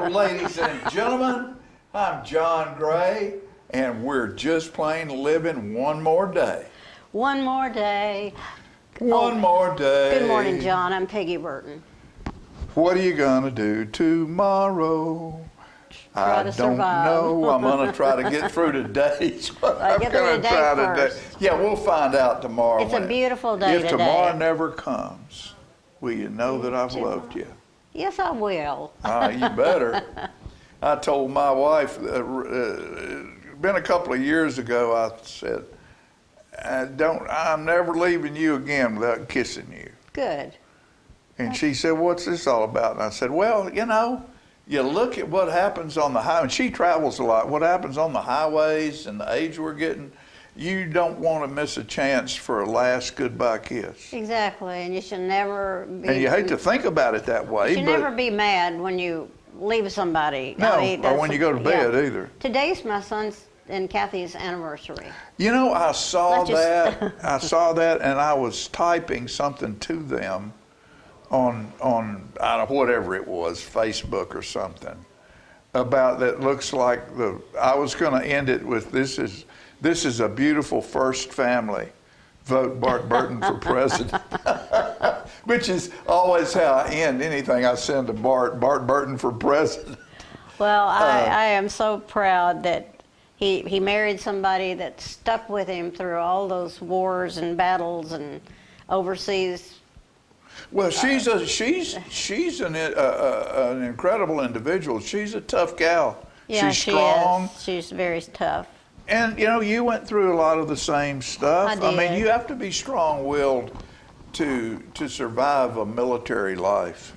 Ladies and gentlemen, I'm John Gray, and we're just plain living one more day. One more day. One more day. Good morning, John. I'm Peggy Burton. What are you gonna do tomorrow? Try to survive. know. I'm gonna try to get through today. I'm get through gonna today try first. today. Yeah, we'll find out tomorrow. It's a beautiful day if today. tomorrow never comes, will you know that I've loved you? Yes, I will. You better. I told my wife, been a couple of years ago, I said, I'm never leaving you again without kissing you. Good. And she said, what's this all about? And I said, well, you know, you look at what happens on the highway, and she travels a lot, what happens on the highways and the age we're getting, you don't want to miss a chance for a last goodbye kiss. Exactly, and you should never be... And you hate to think about it that way, you should never be mad when you leave somebody. No, I mean, or when you go to bed either. Today's my son's and Kathy's anniversary. You know, I saw that, and I was typing something to them on I don't know, whatever it was, Facebook or something, about that looks like I was going to end it with this is a beautiful first family. Vote Bart Burton for president. Which is always how I end anything I send to Bart Burton for president. Well, I am so proud that he married somebody that stuck with him through all those wars and battles and overseas. Well, she's an incredible individual. She's a tough gal. Yeah, she's strong. Is. She's very tough. And, you know, you went through a lot of the same stuff. I did. I mean, you have to be strong-willed to survive a military life.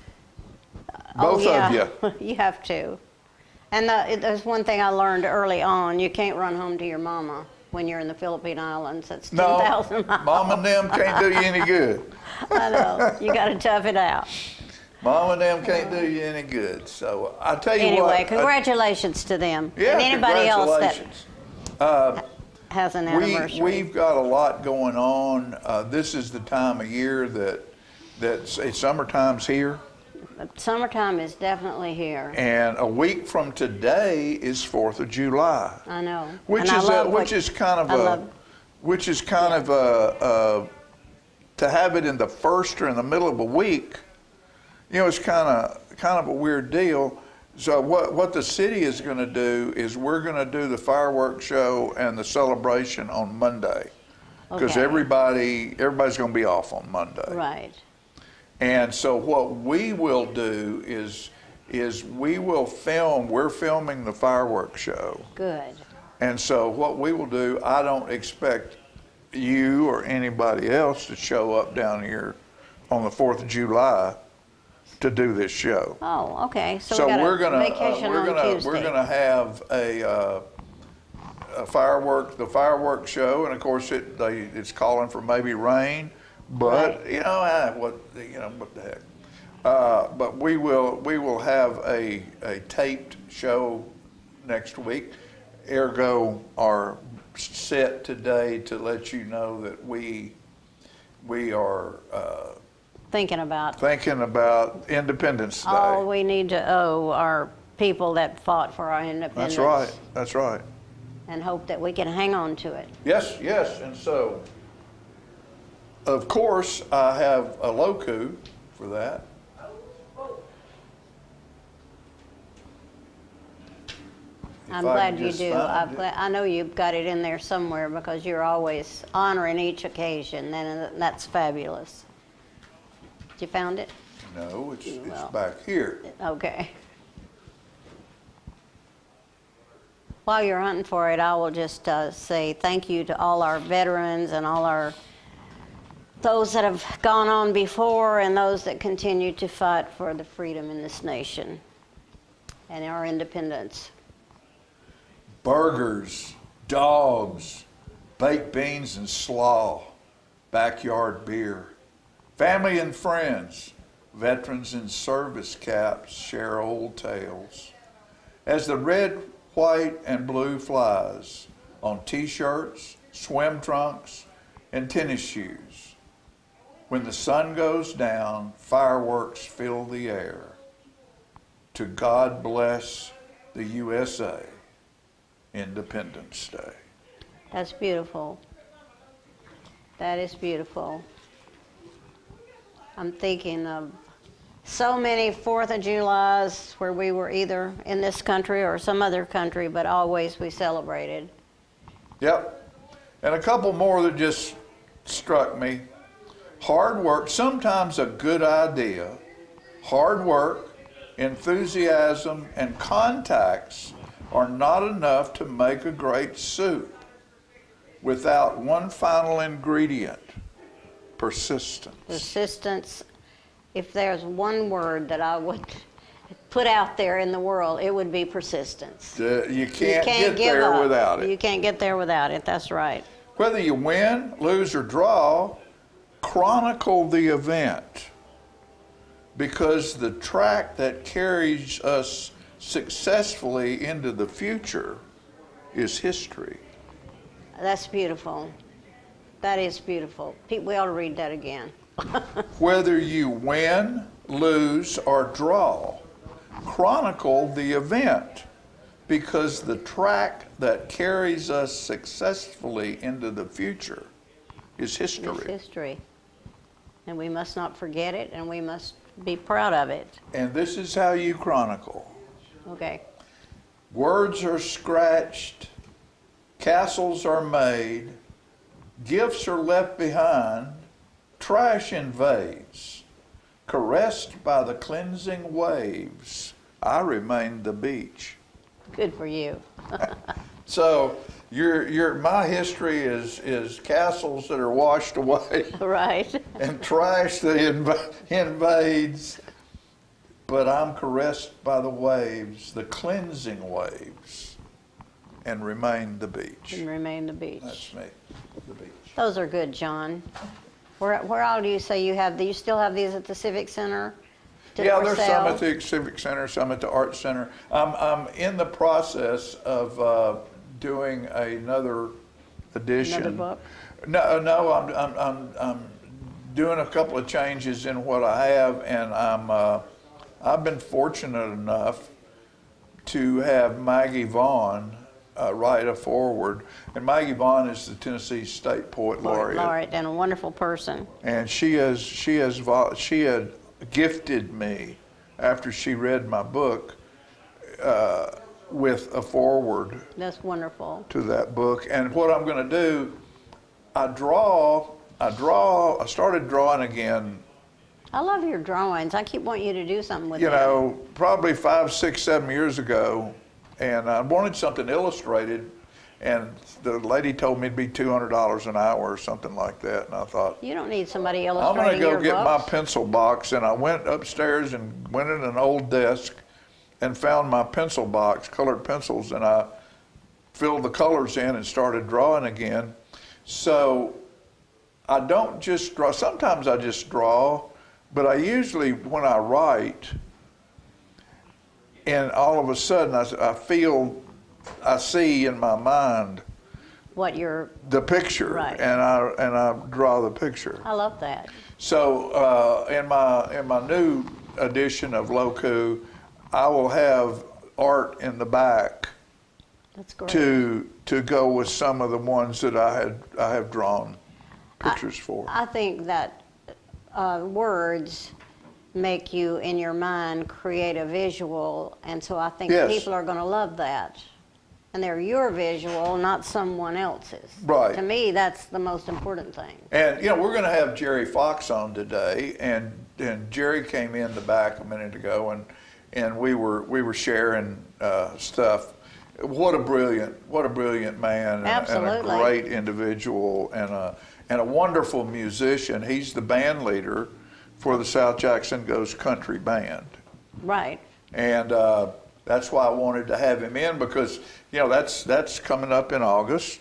Both of you. You have to. And there's one thing I learned early on. You can't run home to your mama when you're in the Philippine Islands. That's 10,000 miles. Mom and them can't do you any good. I know. You got to tough it out. Mom and them can't do you any good. So I tell you what. Anyway, congratulations to them. Yeah, and anybody else that has an anniversary. We've got a lot going on. This is the time of year that summertime's here. Summertime is definitely here. And a week from today is 4th of July. I know. Which is kind of to have it in the first or in the middle of a week, you know, it's kind of a weird deal. So what the city is going to do is we're going to do the fireworks show and the celebration on Monday, because everybody's going to be off on Monday. Right. And so what we will do is we will film. We're filming the fireworks show. Good. And so what we will do, I don't expect you or anybody else to show up down here on the 4th of July to do this show. Oh, okay. So we're gonna have the fireworks show, and of course it's calling for maybe rain, but right. What the heck. But we will have a taped show next week. Ergo, our set today to let you know that we are thinking about Independence Day. All we need to owe our people that fought for our independence. That's right. And hope that we can hang on to it. Yes, and so, of course, I have a locu for that. I'm glad you do. I know you've got it in there somewhere because you're always honoring each occasion, and that's fabulous. You found it? No, it's back here. Okay. While you're hunting for it, I will just say thank you to all our veterans and all those that have gone on before and those that continue to fight for the freedom in this nation and our independence. Burgers, dogs, baked beans and slaw, backyard beer. Family and friends, veterans in service caps share old tales. As the red, white, and blue flies on t-shirts, swim trunks, and tennis shoes. When the sun goes down, fireworks fill the air. to God Bless the USA, Independence Day. That's beautiful. That is beautiful. I'm thinking of so many 4th of Julys where we were either in this country or some other country, but always we celebrated. Yep. And a couple more that just struck me. Hard work, sometimes a good idea. Hard work, enthusiasm, and contacts are not enough to make a great soup without one final ingredient: persistence. Persistence. If there's one word that I would put out there in the world, it would be persistence. You can't get there without it. You can't get there without it, that's right. Whether you win, lose, or draw, chronicle the event, because the track that carries us successfully into the future is history. That's beautiful. That is beautiful. We ought to read that again. Whether you win, lose, or draw, chronicle the event, because the track that carries us successfully into the future is history. It's history. And we must not forget it, and we must be proud of it. And this is how you chronicle. Okay. Words are scratched, castles are made, gifts are left behind, trash invades. Caressed by the cleansing waves, I remain the beach. Good for you. So my history is castles that are washed away. Right. And trash that invades. But I'm caressed by the waves, the cleansing waves, and remain the beach. And remain the beach. That's me, the beach. Those are good, John. Where all do you say you have? Do you still have these at the Civic Center? Yeah, there's some at the Civic Center, some at the Art Center. I'm in the process of doing another edition. Another book? No, I'm doing a couple of changes in what I have, and I've been fortunate enough to have Maggie Vaughn write a foreword. And Maggie Vaughn is the Tennessee State Poet Laureate. And a wonderful person. And she had gifted me, after she read my book, with a foreword. That's wonderful. To that book. And what I'm going to do, I started drawing again. I love your drawings. I keep wanting you to do something with them. You know, probably 5, 6, 7 years ago, and I wanted something illustrated, and the lady told me it'd be $200 an hour or something like that, and I thought, you don't need somebody I'm illustrating going your to go get books. my pencil box, and I went upstairs and went in an old desk and found my pencil box, colored pencils, and I filled the colors in and started drawing again. So I don't just draw. Sometimes I just draw, but I usually, when I write, and all of a sudden I see in my mind what you're the picture, right. and I draw the picture. I love that. So in my new edition of Loku, I will have art in the back. That's great. To go with some of the ones that I have drawn pictures for. I think that words make you, in your mind, create a visual, and so I think Yes. people are going to love that. And they're your visual, not someone else's. Right. To me, that's the most important thing. And we're going to have Jerry Fox on today, and Jerry came in the back a minute ago, and we were sharing stuff. What a brilliant man, and a great individual, and a wonderful musician. He's the band leader for the South Jackson Goes Country Band. Right. And that's why I wanted to have him in, because that's coming up in August,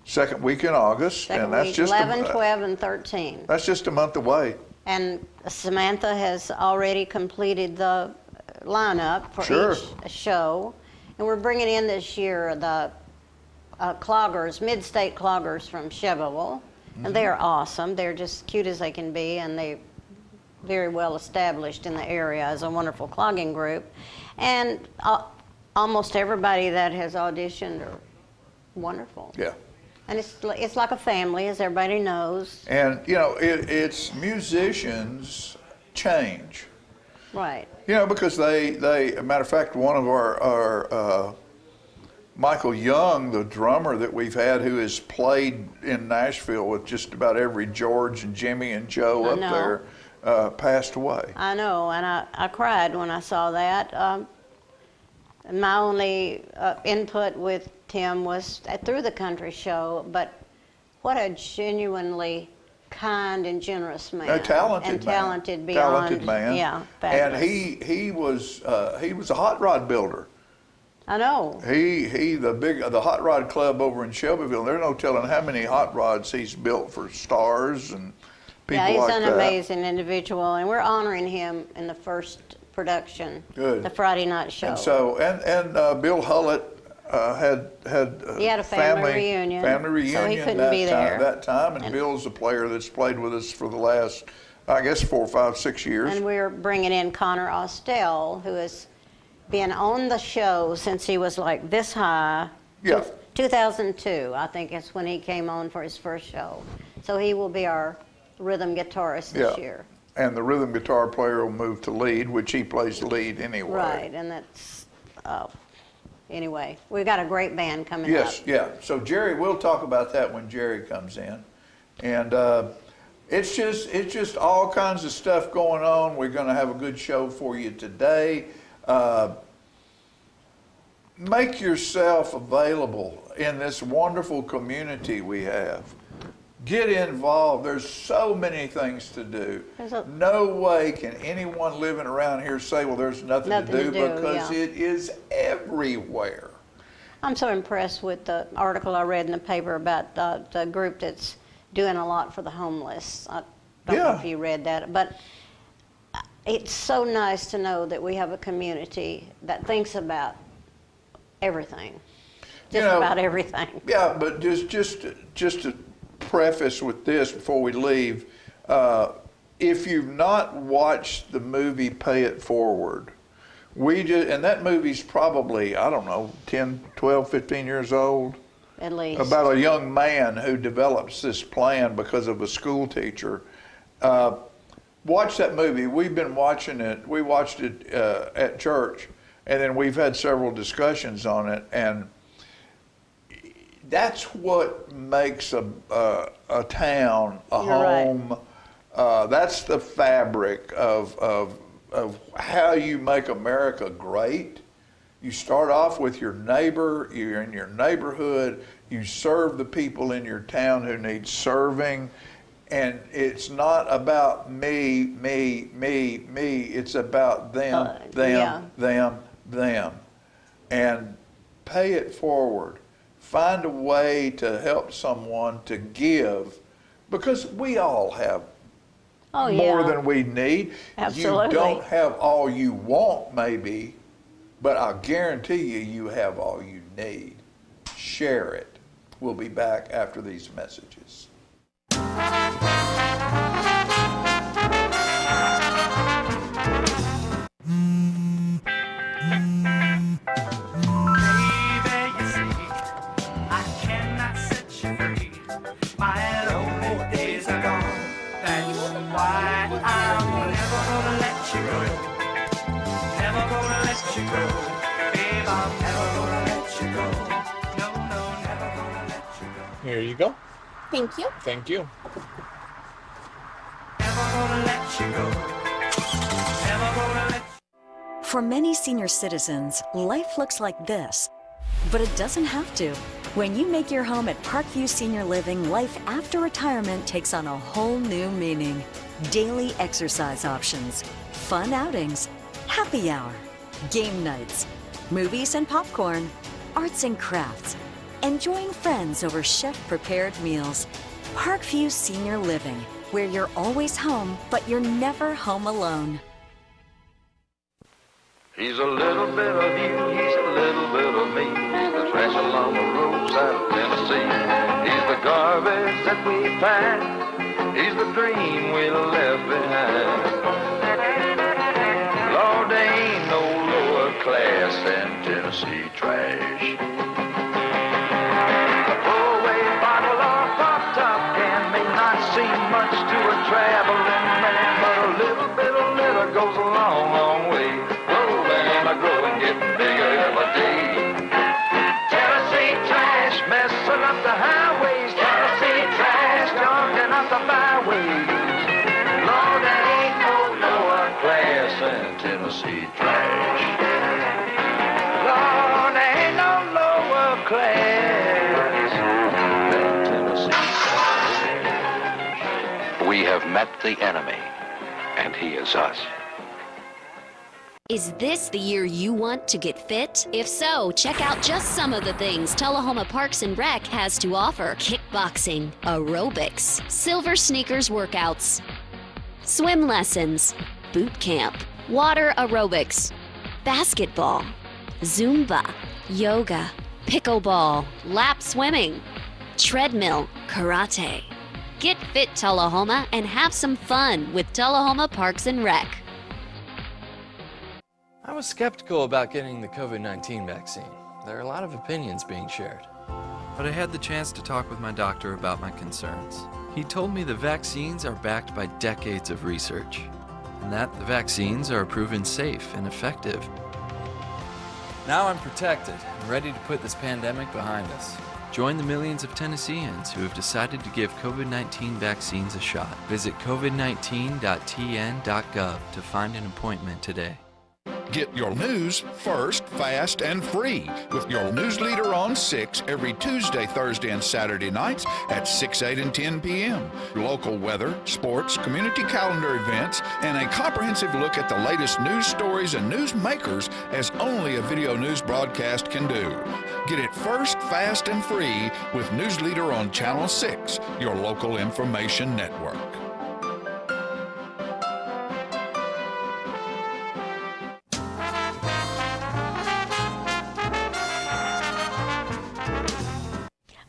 second week in August, Second and week, that's just 11, 12, and 13. That's just a month away. And Samantha has already completed the lineup for Sure. each show. And we're bringing in this year the cloggers, mid-state cloggers from Chevrolet. Mm-hmm. And they're awesome. They're just cute as they can be, and they're very well established in the area as a wonderful clogging group. And almost everybody that has auditioned are wonderful. Yeah. And it's like a family, as everybody knows. And, you know, it's musicians change. Right. You know, because they a matter of fact, one of our Michael Young, the drummer that we've had, who has played in Nashville with just about every George and Jimmy and Joe up there, passed away. I know, and I cried when I saw that. My only input with Tim was through the country show, but what a genuinely kind and generous man. A talented and man. Talented beyond. Talented man. Yeah, fabulous. And he was a hot rod builder. I know. The hot rod club over in Shelbyville, there's no telling how many hot rods he's built for stars and people like that. Yeah, he's an amazing individual, and we're honoring him in the first production, Good. the Friday night show. And so, and Bill Hullett he had a family reunion. So he couldn't be there. That time, and Bill's a player that's played with us for the last, I guess, 4, 5, 6 years. And we're bringing in Connor Austell, who has been on the show since he was like this high. Yeah. 2002, I think is when he came on for his first show. So he will be our rhythm guitarist this year. And the rhythm guitar player will move to lead, which he plays lead anyway. Right, and that's, anyway, we've got a great band coming up. Yes, yeah. So Jerry, we'll talk about that when Jerry comes in. And it's just all kinds of stuff going on. We're going to have a good show for you today. Make yourself available in this wonderful community we have. Get involved. There's so many things to do. No way can anyone living around here say, well, there's nothing to do because it is everywhere. I'm so impressed with the article I read in the paper about the group that's doing a lot for the homeless. I don't know if you read that, but it's so nice to know that we have a community that thinks about everything, about everything. Yeah, but just to preface with this before we leave, if you've not watched the movie Pay It Forward, and that movie's probably, I don't know, 10, 12, 15 years old. At least. About a young man who develops this plan because of a school teacher. Watch that movie. We've been watching it. We watched it at church, and then we've had several discussions on it, and that's what makes a town a home. Right. That's the fabric of how you make America great. You start off with your neighbor, you're in your neighborhood, you serve the people in your town who need serving, and it's not about me, it's about them. And pay it forward. Find a way to help someone to give, because we all have more than we need. Absolutely. You don't have all you want, maybe, but I guarantee you have all you need. Share it. We'll be back after these messages. Here you go. Thank you. Thank you. For many senior citizens, life looks like this, but it doesn't have to. When you make your home at Parkview Senior Living, life after retirement takes on a whole new meaning. Daily exercise options, fun outings, happy hour, game nights, movies and popcorn, arts and crafts, enjoying friends over chef-prepared meals. Parkview Senior Living, where you're always home, but you're never home alone. He's a little bit of you, he's a little bit of me. He's the trash along the roadside of Tennessee. He's the garbage that we pack. He's the dream we left behind. Lord, there ain't no lower class Tennessee trash. A throwaway bottle or pop top can may not seem much to a traveling man, but a little bit of litter goes a long, long way. Rolling and growing, getting bigger every day. Tennessee trash messing up the highways. Tennessee trash jogging up the byways. Lord, there ain't no lower class than Tennessee trash. Lord, there ain't no lower class than Tennessee trash. We have met the enemy, and he is us. Is this the year you want to get fit? If so, check out just some of the things Tullahoma Parks and Rec has to offer. Kickboxing, aerobics, silver sneakers workouts, swim lessons, boot camp, water aerobics, basketball, Zumba, yoga, pickleball, lap swimming, treadmill, karate. Get fit, Tullahoma, and have some fun with Tullahoma Parks and Rec. I was skeptical about getting the COVID-19 vaccine. There are a lot of opinions being shared. But I had the chance to talk with my doctor about my concerns. He told me the vaccines are backed by decades of research, and that the vaccines are proven safe and effective. Now I'm protected and ready to put this pandemic behind us. Join the millions of Tennesseans who have decided to give COVID-19 vaccines a shot. Visit covid19.tn.gov to find an appointment today. Get your news first, fast, and free with your news leader on 6 every Tuesday, Thursday, and Saturday nights at 6, 8, and 10 p.m. Local weather, sports, community calendar events, and a comprehensive look at the latest news stories and news makers as only a video news broadcast can do. Get it first, fast, and free with News Leader on Channel 6, your local information network.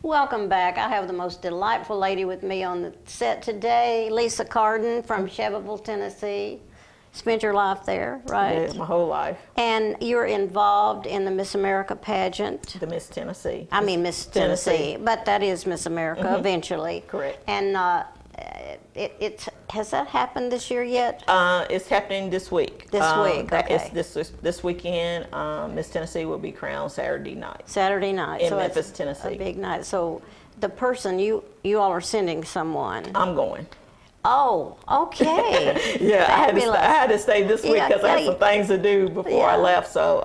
Welcome back. I have the most delightful lady with me on the set today, Lisa Carden from Shelbyville, Tennessee. Spent your life there, right? Yeah, my whole life. And you're involved in the Miss America pageant. The Miss Tennessee. I mean Miss Tennessee, but that is Miss America eventually. Correct. And has that happened this year yet? It's happening this week. This week, okay. This weekend, Miss Tennessee will be crowned Saturday night. Saturday night. In so Memphis, it's Tennessee. A big night. So the person, you all are sending someone. I'm going. Oh, okay. Yeah, I had to stay this week because I had some things to do before I left. So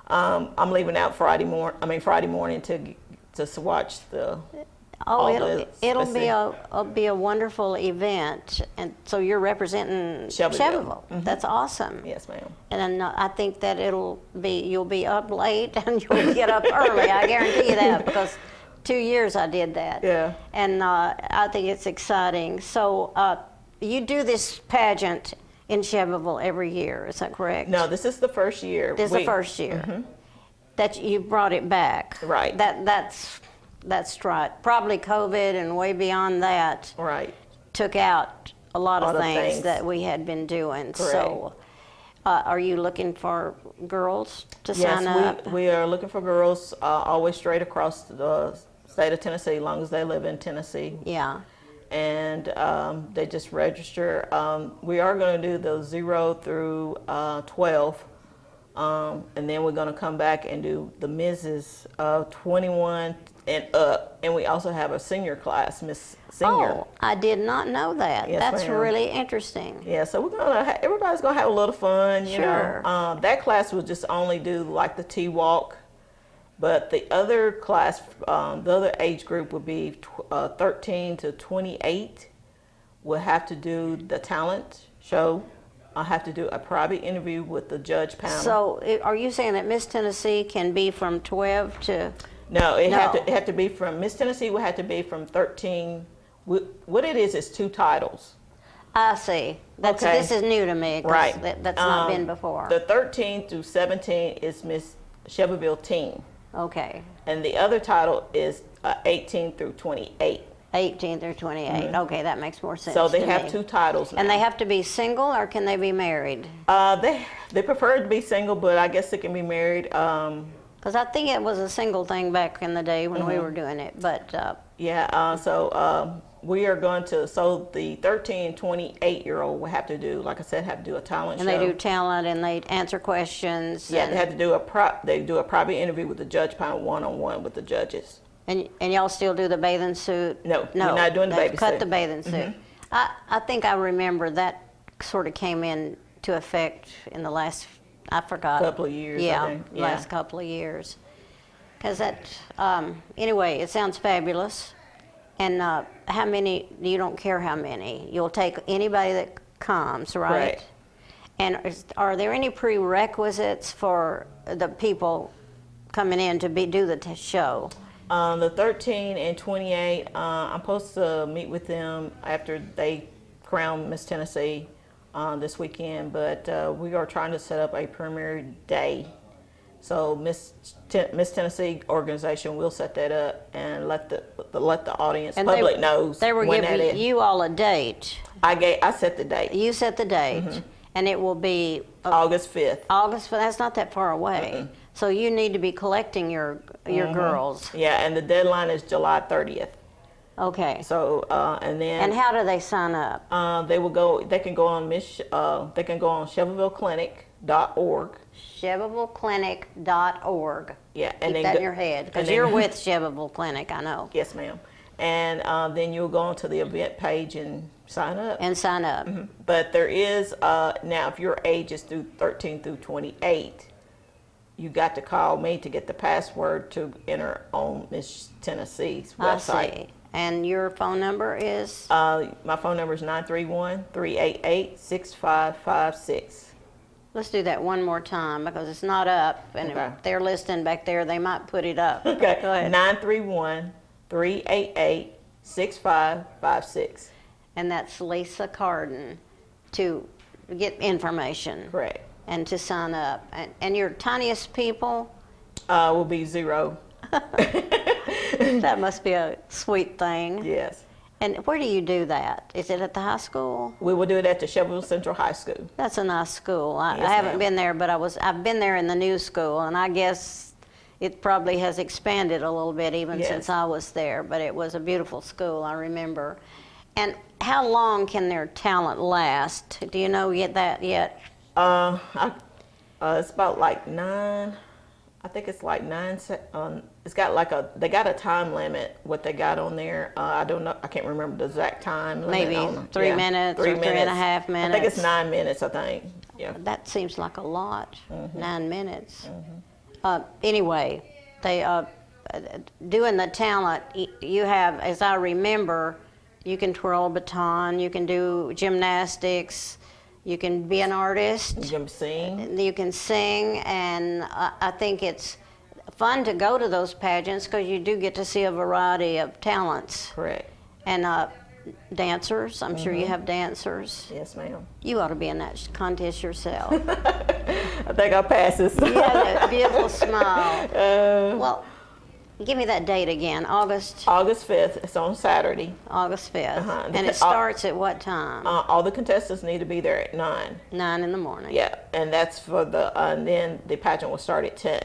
I'm leaving out Friday morning to watch the. Oh, it'll be a wonderful event, and so you're representing Shelbyville. That's awesome. Yes, ma'am. And I think that you'll be up late and you'll get up early. I guarantee you that because 2 years I did that. Yeah. And I think it's exciting. So you do this pageant in Shelbyville every year. Is that correct? No, this is the first year. This is the first year that you brought it back. Right. That's right. Probably COVID and way beyond that. Right. Took out a lot of things that we had been doing. Correct. So, are you looking for girls to sign up? Yes, we are looking for girls always straight across the state of Tennessee, as long as they live in Tennessee. Yeah. And they just register. We are going to do the 0 through 12. And then we're going to come back and do the Mrs. 21 and up, and we also have a senior class, Miss Senior. Oh, I did not know that. Yes, that's ma'am. Really interesting. Yeah, so everybody's gonna have a little fun, you Sure. know. That class will just only do like the T-walk, but the other class, the other age group would be 13 to 28. We'll have to do the talent show. I'll have to do a private interview with the judge panel. So, are you saying that Miss Tennessee can be from 12 to? No, it have to be from Miss Tennessee. Would have to be from 13. What it is 2 titles. I see. This is new to me. Right. That's not been before. The 13 through 17 is Miss Shelbyville Teen. Okay. And the other title is 18 through 28. 18 through 28. Okay, that makes more sense. So they to have me. 2 titles now. And they have to be single, or can they be married? They prefer to be single, but I guess they can be married. Because I think it was a single thing back in the day when we were doing it, but Yeah, so we are going to, so the 13, 28-year-old will have to do, like I said, have to do a talent and show. they do talent and they answer questions. Yeah, and, they have to do they do a private interview with the judge panel, one-on-one with the judges. and y'all still do the bathing suit? No, we're not doing the they've bathing cut suit. the bathing suit. I think I remember that sort of came into effect in the last, I forgot. Couple of years, I Yeah, think. Yeah. last couple of years. Because that, anyway, it sounds fabulous. And how many, you don't care how many, you'll take anybody that comes, right? Right. And are there any prerequisites for the people coming in to do the show? The 13 and 28, I'm supposed to meet with them after they crown Miss Tennessee this weekend, but we are trying to set up a premiere day. So Miss Tennessee organization will set that up and let the audience, And public knows they were when that giving is. you all a date. I set the date, You set the date, and it will be August 5th. August, but that's not that far away. So you need to be collecting your girls. Yeah, and the deadline is July 30th. Okay. So and then And how do they sign up? they can go on Shelbyvilleclinic.org. ShelbyvilleClinic.org. Yeah, and Keep then that go- in your head, and because then- you're with Shelbyville Clinic, I know. Yes, ma'am. And then you'll go onto the event page and sign up. And sign up. But there is now, if your age is through 13 through 28, you got to call me to get the password to enter on Miss Tennessee's I website. see. And your phone number is? My phone number is 931-388-6556. Let's do that one more time, because it's not up, and Okay. if they're listening back there, they might put it up. Okay, Go ahead. 931-388-6556. And that's Lisa Carden to get information. Correct. And to sign up. And your tiniest people, Will be 0. that must be a sweet thing. Yes. And where do you do that? Is it at the high school? We will do it at the Shelbyville Central High School. That's a nice school. I Yes, haven't ma'am. been there, but I've been there in the new school, and I guess it probably has expanded a little bit even Yes. since I was there, but it was a beautiful school, I remember. And how long can their talent last? Do you know that yet? It's about like 9. I think it's like 9. It's got like they got a time limit. What they got on there, I don't know. I can't remember the exact time limit. Maybe on them. 3 minutes or 3.5 I think it's minutes. 9 minutes. I think. Yeah. That seems like a lot. Mm-hmm. 9 minutes. Anyway, they doing the talent. You have, as I remember, you can twirl a baton. You can do gymnastics. You can be an artist. You can sing. You can sing, and I think it's fun to go to those pageants because you do get to see a variety of talents. Correct. And dancers. I'm sure you have dancers. Yes, ma'am. You ought to be in that contest yourself. I think I'll pass this. You have that beautiful smile. Well, give me that date again. August August 5th. It's on Saturday. 5th. Uh-huh. And it starts at what time? All the contestants need to be there at 9. 9 in the morning. Yeah, and that's for and then the pageant will start at 10.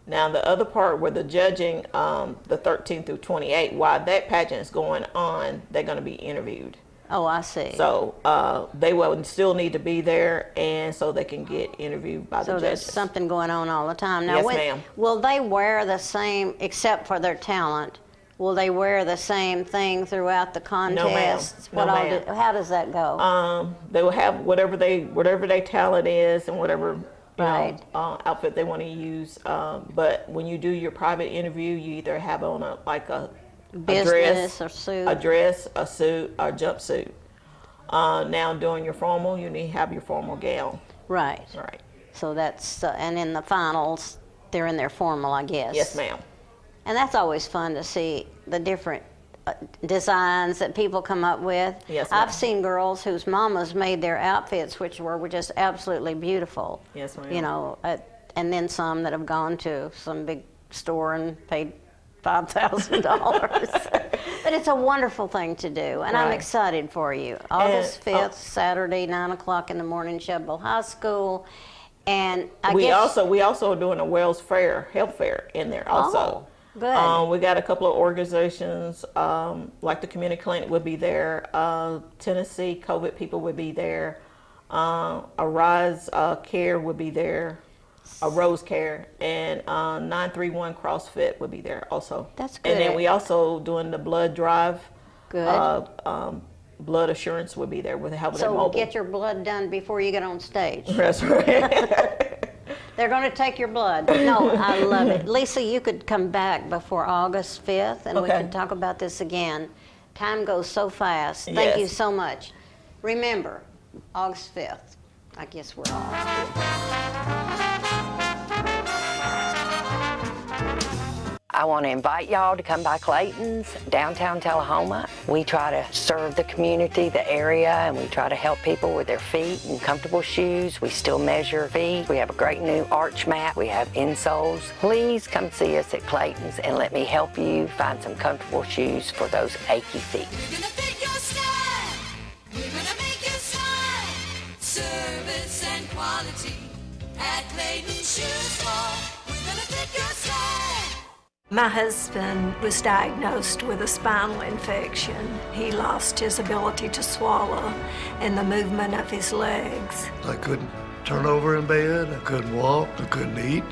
Now the other part where the judging, the 13 through 28, while that pageant is going on, they're going to be interviewed. Oh, I see. So they will still need to be there, and so they can get interviewed by the So judges. there's something going on all the time. Now, Yes, ma'am. Will they wear the same, except for their talent, will they wear the same thing throughout the contest? No, ma'am. How does that go? They will have whatever their talent is and whatever Right. Outfit they want to use. But when you do your private interview, you either have on a Business or suit? a dress, a suit, or a jumpsuit. Now doing your formal, you need to have your formal gown. Right. Right. So that's, and in the finals, they're in their formal, I guess. Yes, ma'am. And that's always fun to see the different designs that people come up with. Yes, ma'am. I've seen girls whose mamas made their outfits, which were just absolutely beautiful. Yes, ma'am. You know, and then some that have gone to some big store and paid $5,000. But it's a wonderful thing to do, and I'm Right. excited for you. August And, 5th, Saturday, 9 o'clock in the morning, Shelbyville High School. And we also are doing a Wells Fair, health fair in there also. Oh, good. We got a couple of organizations, like the Community Clinic would be there, Tennessee COVID people would be there, Arise Care would be there, Rose Care, and 931 CrossFit would be there also. That's good. And then we also doing the blood drive. Good. Blood Assurance would be there with help with So mobile. get your blood done before you get on stage. That's right. They're going to take your blood. No, I love it. Lisa, you could come back before August 5th, and we Okay. could talk about this again. Time goes so fast. Thank you so much. Remember, August 5th. I guess we're all. I want to invite y'all to come by Clayton's, downtown Tullahoma. We try to serve the community, the area, and we try to help people with their feet and comfortable shoes. We still measure feet. We have a great new arch mat. We have insoles. Please come see us at Clayton's and let me help you find some comfortable shoes for those achy feet. We're gonna fit your style. We're gonna make you smile. Service and quality at Clayton's Shoe Store. We're gonna fit your style. My husband was diagnosed with a spinal infection. He lost his ability to swallow and the movement of his legs. I couldn't turn over in bed, I couldn't walk, I couldn't eat.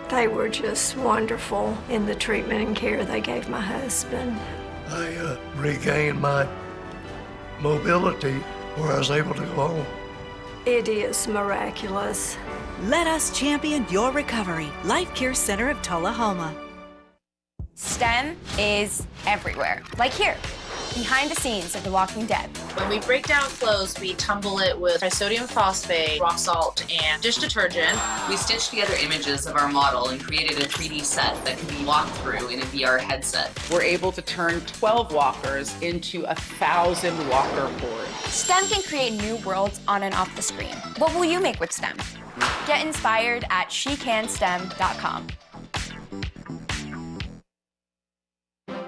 They were just wonderful in the treatment and care they gave my husband. I regained my mobility where I was able to go home. It is miraculous. Let us champion your recovery. Life Care Center of Tullahoma. STEM is everywhere, like here, behind the scenes of The Walking Dead. When we break down clothes, we tumble it with trisodium phosphate, rock salt, and dish detergent. We stitched together images of our model and created a 3D set that can be walked through in a VR headset. We're able to turn 12 walkers into 1,000 walker boards. STEM can create new worlds on and off the screen. What will you make with STEM? Get inspired at SheCanSTEM.com.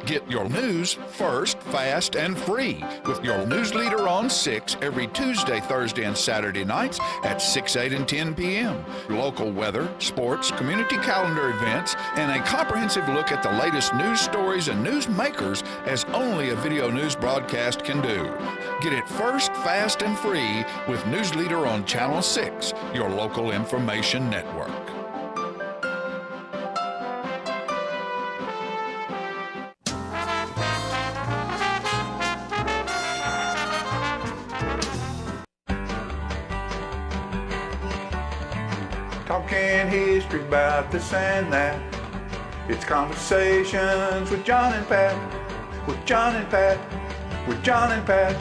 Get your news first, fast, and free with your news leader on 6 every Tuesday, Thursday, and Saturday nights at 6, 8, and 10 p.m. Local weather, sports, community calendar events, and a comprehensive look at the latest news stories and news makers as only a video news broadcast can do. Get it first, fast, and free with News Leader on Channel 6, your local information network. Talking history about this and that. It's conversations with John and Pat, with John and Pat, with John and Pat.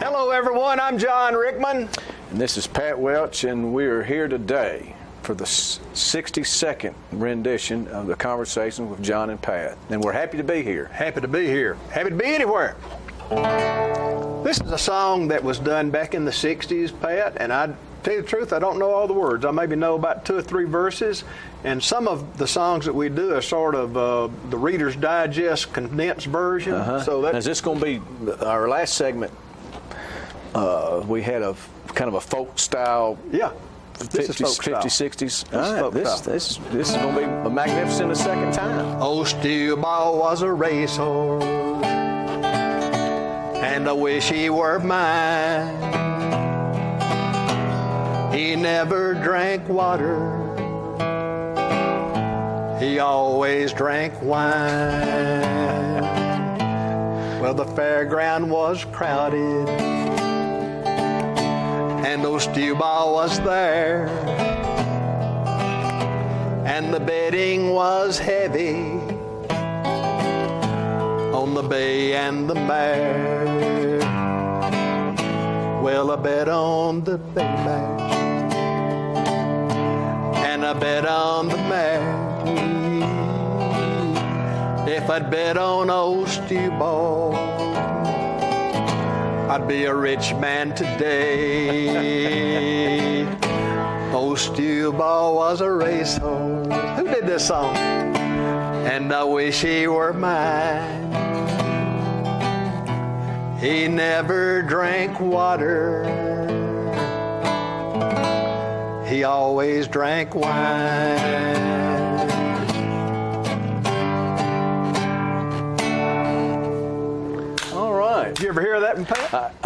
Hello everyone, I'm John Rickman. And this is Pat Welch, and we are here today for the 62nd rendition of the Conversation with John and Pat. And we're happy to be here. Happy to be here. Happy to be anywhere. This is a song that was done back in the 60s, Pat, and I tell you the truth, I don't know all the words. I maybe know about 2 or 3 verses, and some of the songs that we do are sort of the Reader's Digest condensed version. So that is this going to be our last segment? We had a kind of a folk style. Yeah. This is folk 50s, style. 60s. This is going to be a magnificent a second time. Oh, Steel Ball was a racehorse, and I wish he were mine. He never drank water, he always drank wine. Well, the fairground was crowded, and old Steel Ball was there, and the betting was heavy on the bay and the mare. Well, I bet on the bay mare, and I bet on the mare. If I'd bet on old Steel Ball, I'd be a rich man today. Old Steel Ball was a racehorse. Who did this song? And I wish he were mine. He never drank water, he always drank wine. Did you ever hear that in Pat?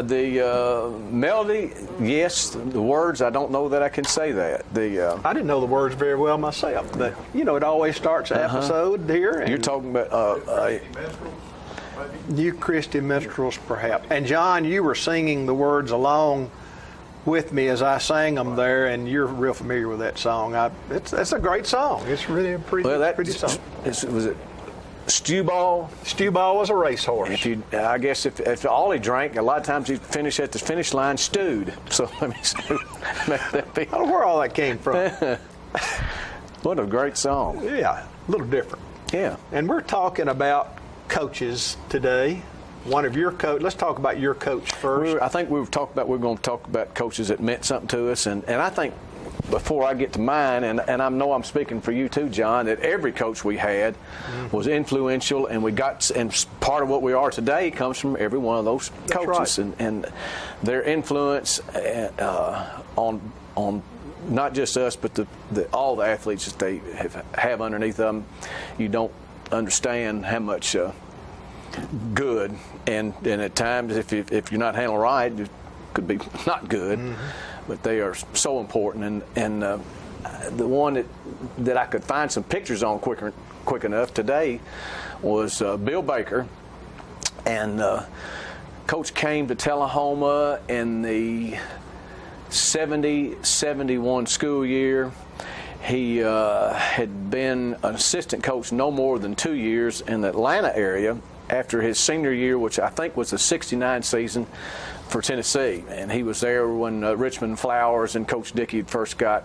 The melody, yes. The words, I don't know that I can say that. I didn't know the words very well myself, but you know, it always starts an episode here. You're talking about New Christy Minstrels, perhaps. And John, you were singing the words along with me as I sang them there, and you're real familiar with that song. It's a great song. It's really a pretty song. Was it Stew Ball? Stew Ball was a racehorse. I guess if all he drank, a lot of times he'd finish at the finish line stewed. So let me see. I don't know where all that came from. What a great song. Yeah, a little different. Yeah. And we're talking about coaches today. One of your coach. Let's talk about your coach first. I think we're going to talk about coaches that meant something to us, and I think before I get to mine, and I know I'm speaking for you too, John, that every coach we had was influential, and part of what we are today comes from every one of those coaches. Right. And their influence on not just us, but all the athletes that they have underneath them. You don't understand how much good, and at times if you're not handled right, it could be not good. But they are so important, and the one that I could find some pictures on quick enough today was Bill Baker, and Coach came to Tullahoma in the 70-71 school year. He had been an assistant coach no more than 2 years in the Atlanta area after his senior year, which I think was the '69 season for Tennessee, and he was there when Richmond Flowers and Coach Dickey had got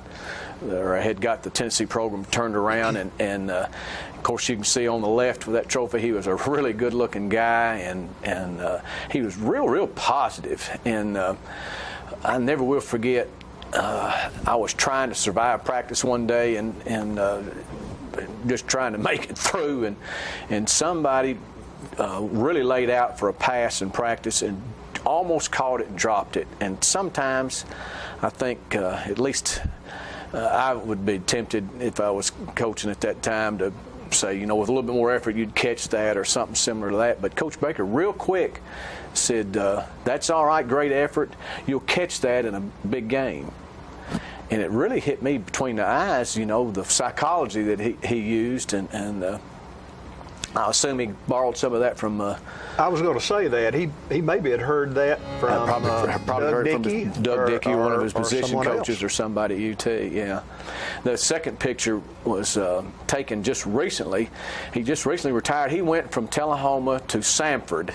the Tennessee program turned around, and of course you can see on the left with that trophy, he was a really good-looking guy, and he was real positive, and I never will forget. I was trying to survive practice one day, and just trying to make it through, and somebody really laid out for a pass in practice and almost caught it and dropped it. And sometimes I think at least I would be tempted, if I was coaching at that time, to say, with a little bit more effort you'd catch that or something similar to that. But Coach Baker real quick said, that's all right, great effort, you'll catch that in a big game. And it really hit me between the eyes, the psychology that he used, and I assume he borrowed some of that from. I was going to say that he maybe had heard that from probably heard Dickey, from Doug Dickey, one of his position coaches, else. Or somebody at UT. Yeah. The second picture was taken just recently. He just recently retired. He went from Tullahoma to Samford,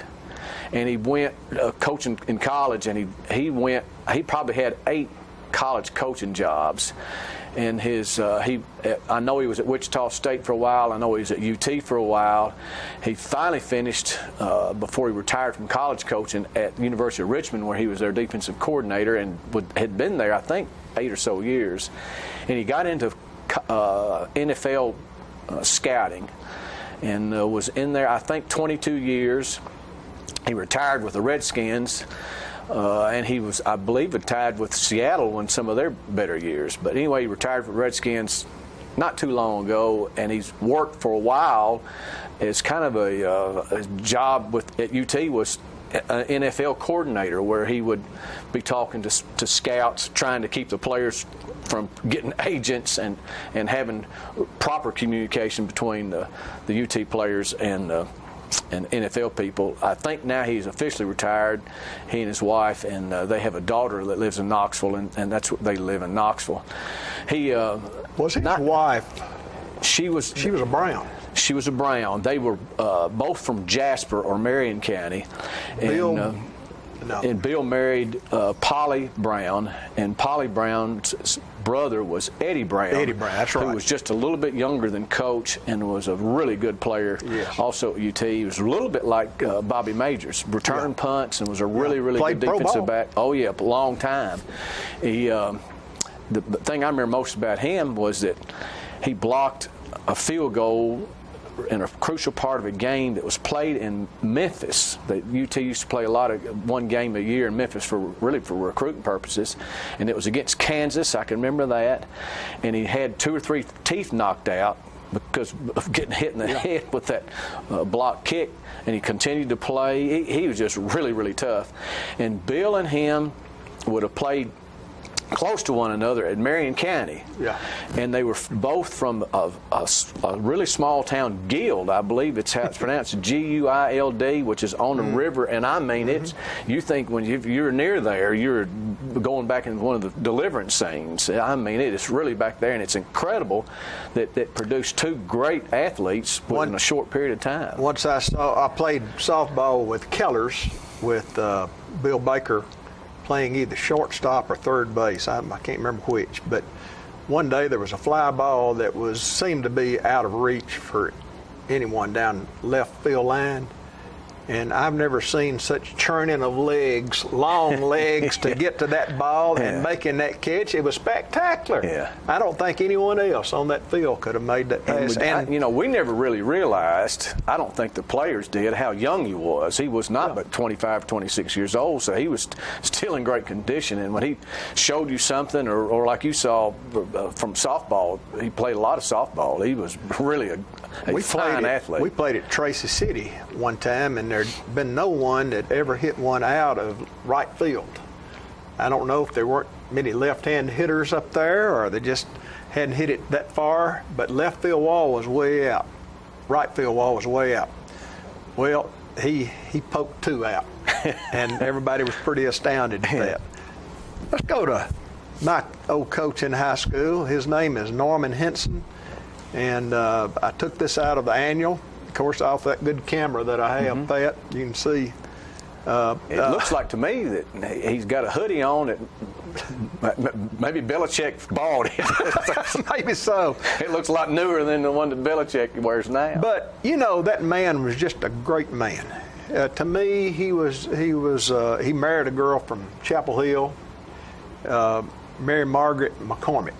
and he went coaching in college, and he probably had 8 college coaching jobs. And I know he was at Wichita State for a while. I know he was at UT for a while. He finally finished before he retired from college coaching at the University of Richmond, where he was their defensive coordinator and had been there, I think, 8 or so years. And he got into NFL scouting and was in there, I think, 22 years. He retired with the Redskins. And he was, I believe, tied with Seattle in some of their better years. But anyway, he retired from the Redskins not too long ago, and he's worked for a while as kind of a job at UT was an NFL coordinator, where he would be talking to scouts, trying to keep the players from getting agents and having proper communication between the UT players and NFL people. I think now he's officially retired, he and his wife, and they have a daughter that lives in Knoxville, and that's what they live in Knoxville. He was his wife. She was a Brown. She was a Brown. They were both from Jasper or Marion County. And Bill married Polly Brown, and Polly Brown's brother was Eddie Brown. Eddie Brown, that's right. Who was just a little bit younger than Coach and was a really good player. Yes. Also at UT. He was a little bit like Bobby Majors, returned punts, and was a really good defensive back. Oh yeah, a long time. He the thing I remember most about him was that he blocked a field goal in a crucial part of a game that was played in Memphis. The UT used to play a lot of one game a year in Memphis for recruiting purposes, and it was against Kansas. I can remember that, and he had 2 or 3 teeth knocked out because of getting hit in the head with that block kick, and he continued to play. He was just really, really tough. And Bill and him would have played close to one another at Marion County. Yeah. And they were both from a really small town, Guild, I believe it's how it's pronounced, G-U-I-L-D, which is on the river. And I mean, it's, you think when you're near there, you're going back in one of the deliverance scenes. I mean, it is really back there, and it's incredible that produced 2 great athletes within a short period of time. Once I played softball with Kellers, with Bill Baker, playing either shortstop or third base. I can't remember which, but one day there was a fly ball that seemed to be out of reach for anyone down left field line, and I've never seen such churning of legs, long legs, to get to that ball and making that catch. It was spectacular. Yeah. I don't think anyone else on that field could have made that pass. And you know, we never really realized, I don't think the players did, how young he was. He was not but 25, 26 years old, so he was still in great condition. And when he showed you something, or like you saw from softball, he played a lot of softball. He was really a fine athlete. We played at Tracy City one time, and there'd been no one that ever hit one out of right field. I don't know if there weren't many left-hand hitters up there, or they just hadn't hit it that far, but left field wall was way out. Right field wall was way out. Well, he poked 2 out, and everybody was pretty astounded at that. Let's go to my old coach in high school. His name is Norman Henson, and I took this out of the annual. Of course, off that good camera that I have, Pat, you can see. It looks like to me that he's got a hoodie on that maybe Belichick bought it. Maybe so. It looks a lot newer than the one that Belichick wears now. But you know, that man was just a great man. To me, he married a girl from Chapel Hill, Mary Margaret McCormick.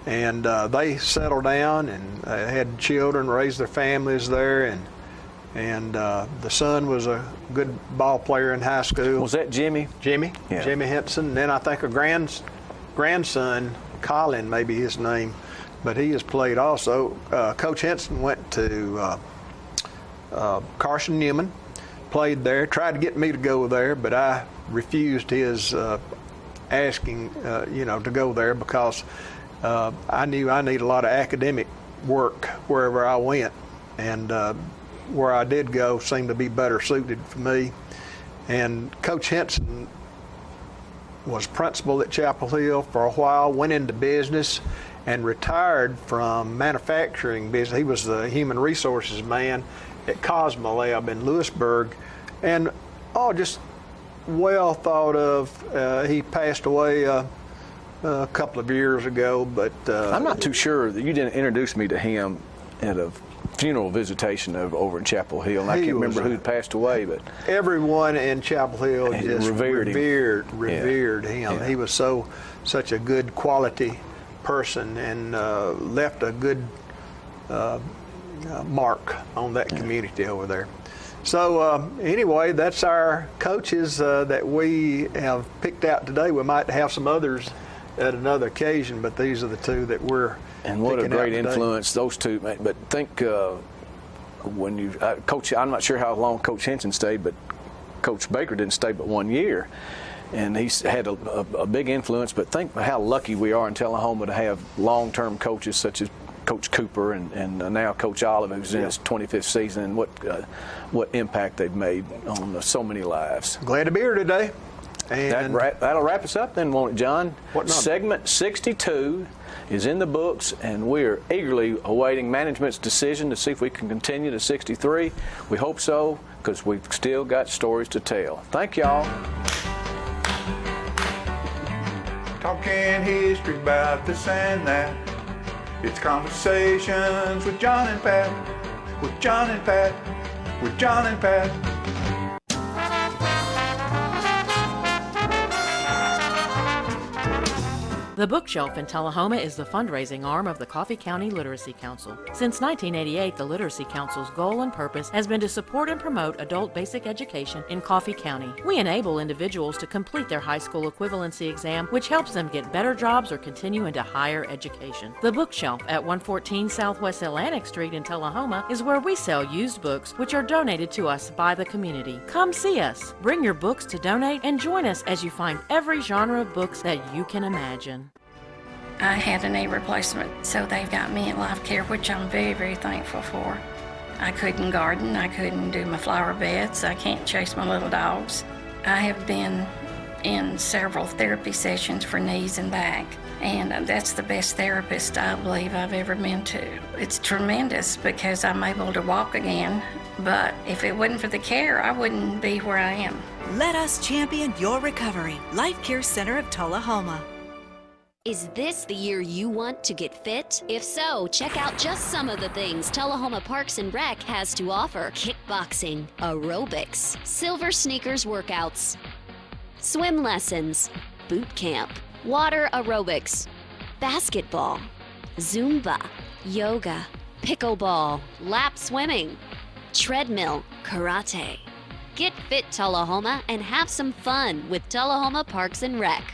And they settled down and had children, raised their families there, and the son was a good ball player in high school. Was that Jimmy? Jimmy, yeah. Jimmy Henson. And then I think a grandson, Colin, maybe his name, but he has played also. Coach Henson went to Carson Newman, played there, tried to get me to go there, but I refused his asking, to go there because I knew I need a lot of academic work wherever I went, and where I did go seemed to be better suited for me. And Coach Henson was principal at Chapel Hill for a while, went into business, and retired from manufacturing business. He was the human resources man at Cosmolab in Lewisburg, and just well thought of. He passed away a couple of years ago, but I'm not too sure that you didn't introduce me to him at a funeral visitation over in Chapel Hill. And I can't remember who had passed away, but everyone in Chapel Hill just revered him. Yeah. He was such a good quality person, and left a good mark on that community over there. So anyway, that's our coaches that we have picked out today. We might have some others at another occasion, but these are the 2 that we're and what a great influence those 2 made. But think when you Coach, I'm not sure how long Coach Henson stayed, but Coach Baker didn't stay but 1 year, and he's had a big influence. But think how lucky we are in Tullahoma to have long-term coaches such as Coach Cooper and now Coach Olive, who's in his 25th season, and what impact they've made on so many lives. Glad to be here today. And that'll wrap us up then, won't it, John? What number? Segment 62 is in the books, and we're eagerly awaiting management's decision to see if we can continue to 63. We hope so, because we've still got stories to tell. Thank y'all. Talking history about this and that. It's conversations with John and Pat, with John and Pat, with John and Pat. The Bookshelf in Tullahoma is the fundraising arm of the Coffee County Literacy Council. Since 1988, the Literacy Council's goal and purpose has been to support and promote adult basic education in Coffee County. We enable individuals to complete their high school equivalency exam, which helps them get better jobs or continue into higher education. The Bookshelf at 114 Southwest Atlantic Street in Tullahoma is where we sell used books which are donated to us by the community. Come see us, bring your books to donate, and join us as you find every genre of books that you can imagine. I had a knee replacement, so they've got me in Life Care, which I'm very, very thankful for. I couldn't garden, I couldn't do my flower beds, I can't chase my little dogs. I have been in several therapy sessions for knees and back, and that's the best therapist I believe I've ever been to. It's tremendous because I'm able to walk again, but if it wasn't for the care, I wouldn't be where I am. Let us champion your recovery. Life Care Center of Tullahoma. Is this the year you want to get fit? If so, check out just some of the things Tullahoma Parks and Rec has to offer. Kickboxing, aerobics, silver sneakers workouts, swim lessons, boot camp, water aerobics, basketball, Zumba, yoga, pickleball, lap swimming, treadmill, karate. Get fit, Tullahoma, and have some fun with Tullahoma Parks and Rec.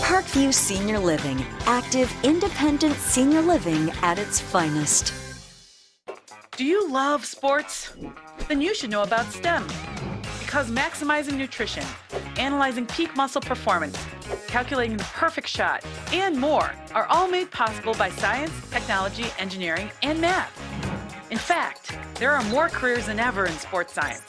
Parkview Senior Living, active, independent senior living at its finest. Do you love sports? Then you should know about STEM. Because maximizing nutrition, analyzing peak muscle performance, calculating the perfect shot, and more are all made possible by science, technology, engineering, and math. In fact, there are more careers than ever in sports science.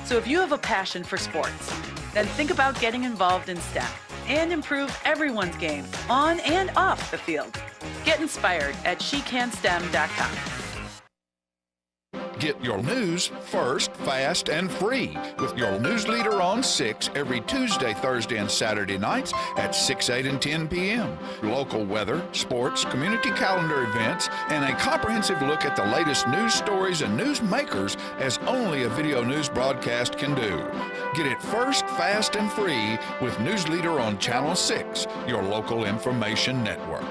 So if you have a passion for sports, then think about getting involved in STEM and improve everyone's game on and off the field. Get inspired at SheCanSTEM.com. Get your news first, fast, and free with your news leader on 6 every Tuesday, Thursday, and Saturday nights at 6, 8, and 10 p.m. Local weather, sports, community calendar events, and a comprehensive look at the latest news stories and news makers as only a video news broadcast can do. Get it first, fast, and free with News Leader on Channel 6, your local information network.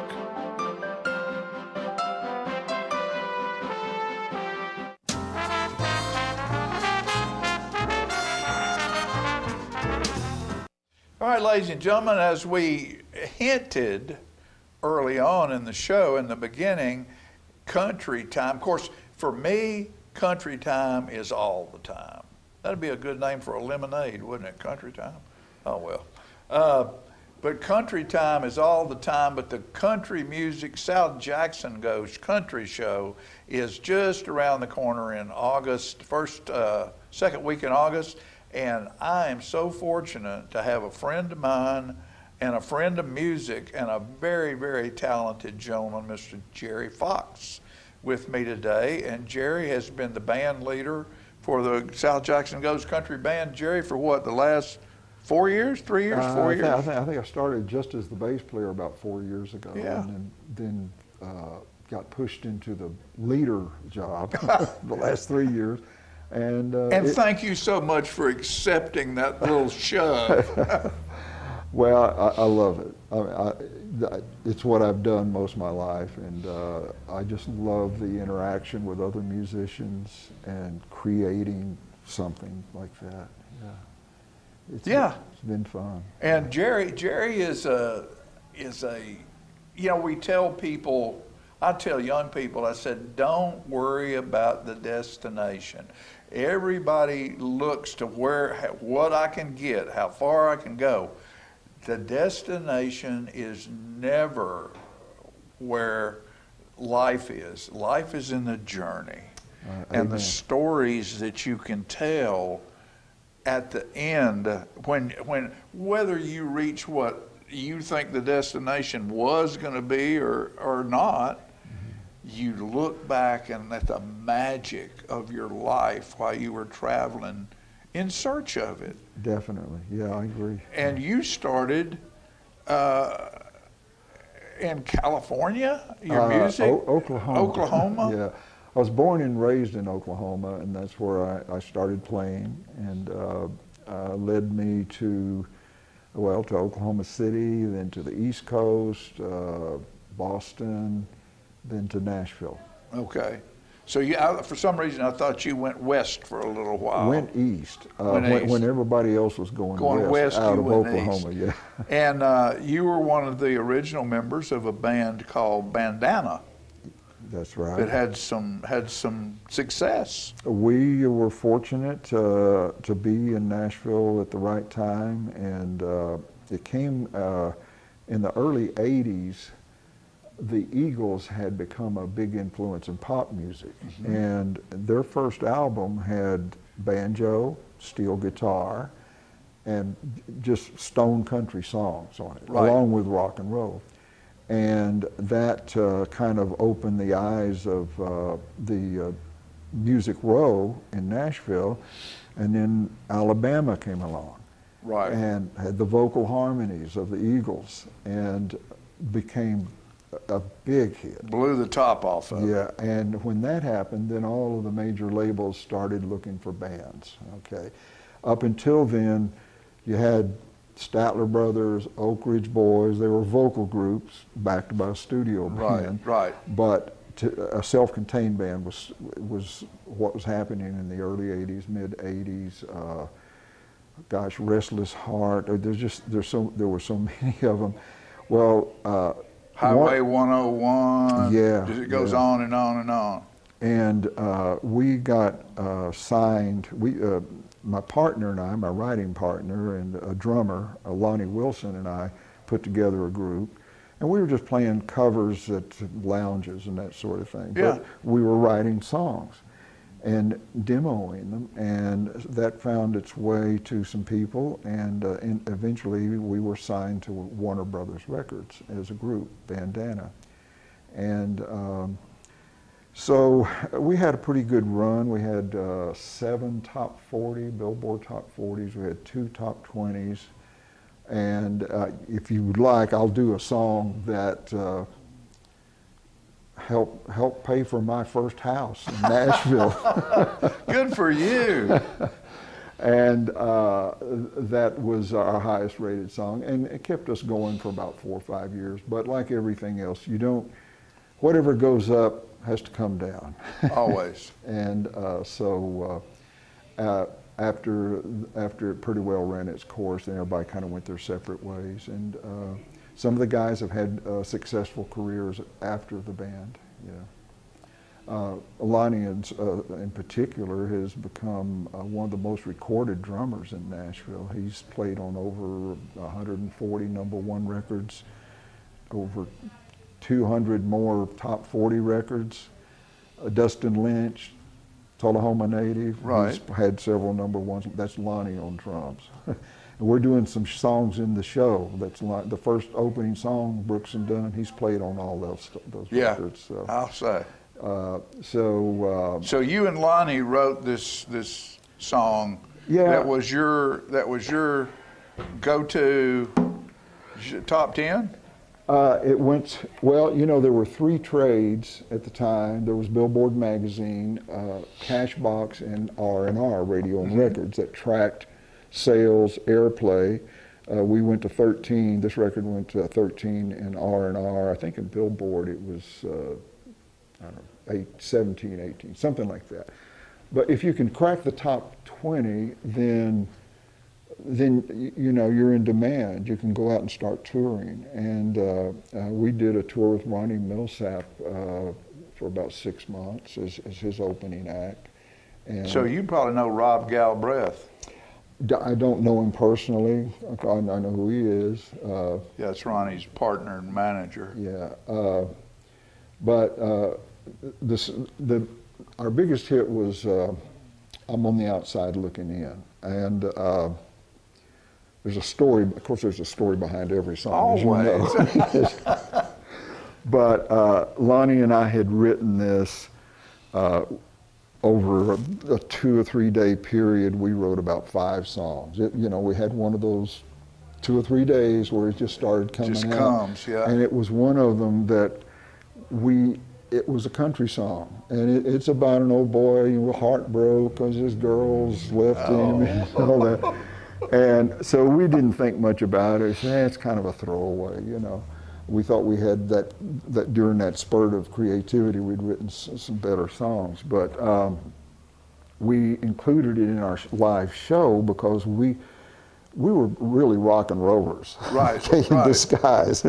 All right, ladies and gentlemen, as we hinted early on in the show, in the beginning, country time. Of course, for me, country time is all the time. That'd be a good name for a lemonade, wouldn't it? Country time? Oh, well. But country time is all the time, but the country music, South Jackson Goes Country Show is just around the corner in August, second week in August. And I am so fortunate to have a friend of mine and a friend of music and a very, very talented gentleman, Mr. Jerry Fox, with me today. And Jerry has been the band leader for the South Jackson Goes Country Band. Jerry, for what, the last 4 years, 3 years, 4 years? I think I started just as the bass player about 4 years ago. Yeah. And then got pushed into the leader job the last 3 years. And thank you so much for accepting that little shove. Well, I love it. It's what I've done most of my life, and I just love the interaction with other musicians and creating something like that. Yeah, it's been fun. And Jerry is a, you know, we tell people. I tell young people, I said, don't worry about the destination. Everybody looks to what I can get, how far I can go. The destination is never where life is. Life is in the journey. And the stories that you can tell at the end, whether you reach what you think the destination was going to be or not, you look back and at the magic of your life while you were traveling in search of it. Definitely, yeah, I agree. And you started in California, your music? Oklahoma. Oklahoma? Yeah. I was born and raised in Oklahoma, and that's where I started playing, and led me to Oklahoma City, then to the East Coast, Boston, then to Nashville. Okay. So you, for some reason, I thought you went west for a little while. Went east, when everybody else was going west out of Oklahoma. East. Yeah. And you were one of the original members of a band called Bandana. That's right. That had some success. We were fortunate to be in Nashville at the right time, and it came in the early '80s. The Eagles had become a big influence in pop music, and their first album had banjo, steel guitar, and just stone country songs on it, along with rock and roll. And that kind of opened the eyes of the Music Row in Nashville, and then Alabama came along, and had the vocal harmonies of the Eagles, and became a big hit. Blew the top off of it. Yeah, and when that happened, then all of the major labels started looking for bands, okay? Up until then, you had Statler Brothers, Oak Ridge Boys. They were vocal groups backed by a studio band. But a self-contained band was what was happening in the early '80s, mid '80s. Gosh, Restless Heart. There were so many of them. Well, Highway 101. Yeah. It goes on and on and on. And we got signed. My partner and I, my writing partner and a drummer, Lonnie Wilson, and I put together a group. And we were just playing covers at lounges and that sort of thing. Yeah. But we were writing songs and demoing them, and that found its way to some people, and eventually we were signed to Warner Brothers Records as a group, Bandana. And so we had a pretty good run. We had 7 top 40, Billboard top 40s. We had 2 top 20s. And if you would like, I'll do a song that helped pay for my first house in Nashville. Good for you. And that was our highest rated song. And it kept us going for about 4 or 5 years. But like everything else, whatever goes up has to come down. Always. And so after it pretty well ran its course, then everybody kind of went their separate ways. And some of the guys have had successful careers after the band. Lonnie in particular has become one of the most recorded drummers in Nashville. He's played on over 140 #1 records, over 200 more top 40 records. Dustin Lynch, Tullahoma native, he's had several #1s. That's Lonnie on drums. And we're doing some songs in the show. That's like the first opening song, Brooks and Dunn. He's played on all those records. So. I'll say. So you and Lonnie wrote this song. Yeah. That was your go-to top 10. It went well. There were 3 trades at the time. There was Billboard magazine, Cashbox, and R&R, Radio and Records, that tracked sales, airplay. We went to 13. This record went to 13 in R&R. I think in Billboard it was, 17, 18, something like that. But if you can crack the top 20, then you're in demand. You can go out and start touring. And we did a tour with Ronnie Millsap for about 6 months as his opening act. And so you probably know Rob Galbraith. I don't know him personally. I know who he is. Yeah, it's Ronnie's partner and manager. Yeah, but our biggest hit was "I'm on the Outside Looking In," and there's a story. Of course, there's a story behind every song. Always. As you know. But Lonnie and I had written this over a 2 or 3 day period. We wrote about 5 songs. We had one of those 2 or 3 days where it just started coming Just out. comes, yeah. And it was one of them that it was a country song. And it's about an old boy who was heartbroken because his girls left him and all that. And so we didn't think much about it. It's kind of a throwaway, We thought we had that during that spurt of creativity, we'd written some better songs. But we included it in our live show because we were really rock and rollers, right, in right. disguise.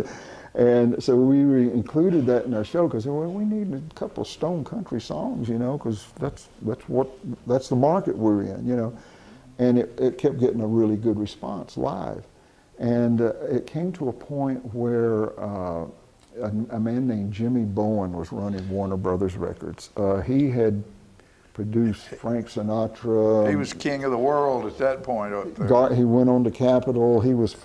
And so we included that in our show because we need a couple of Stone Country songs, because that's the market we're in, And it kept getting a really good response live. And it came to a point where a man named Jimmy Bowen was running Warner Brothers Records. He had produced Frank Sinatra. He was king of the world at that point up there. He went on to Capitol. He was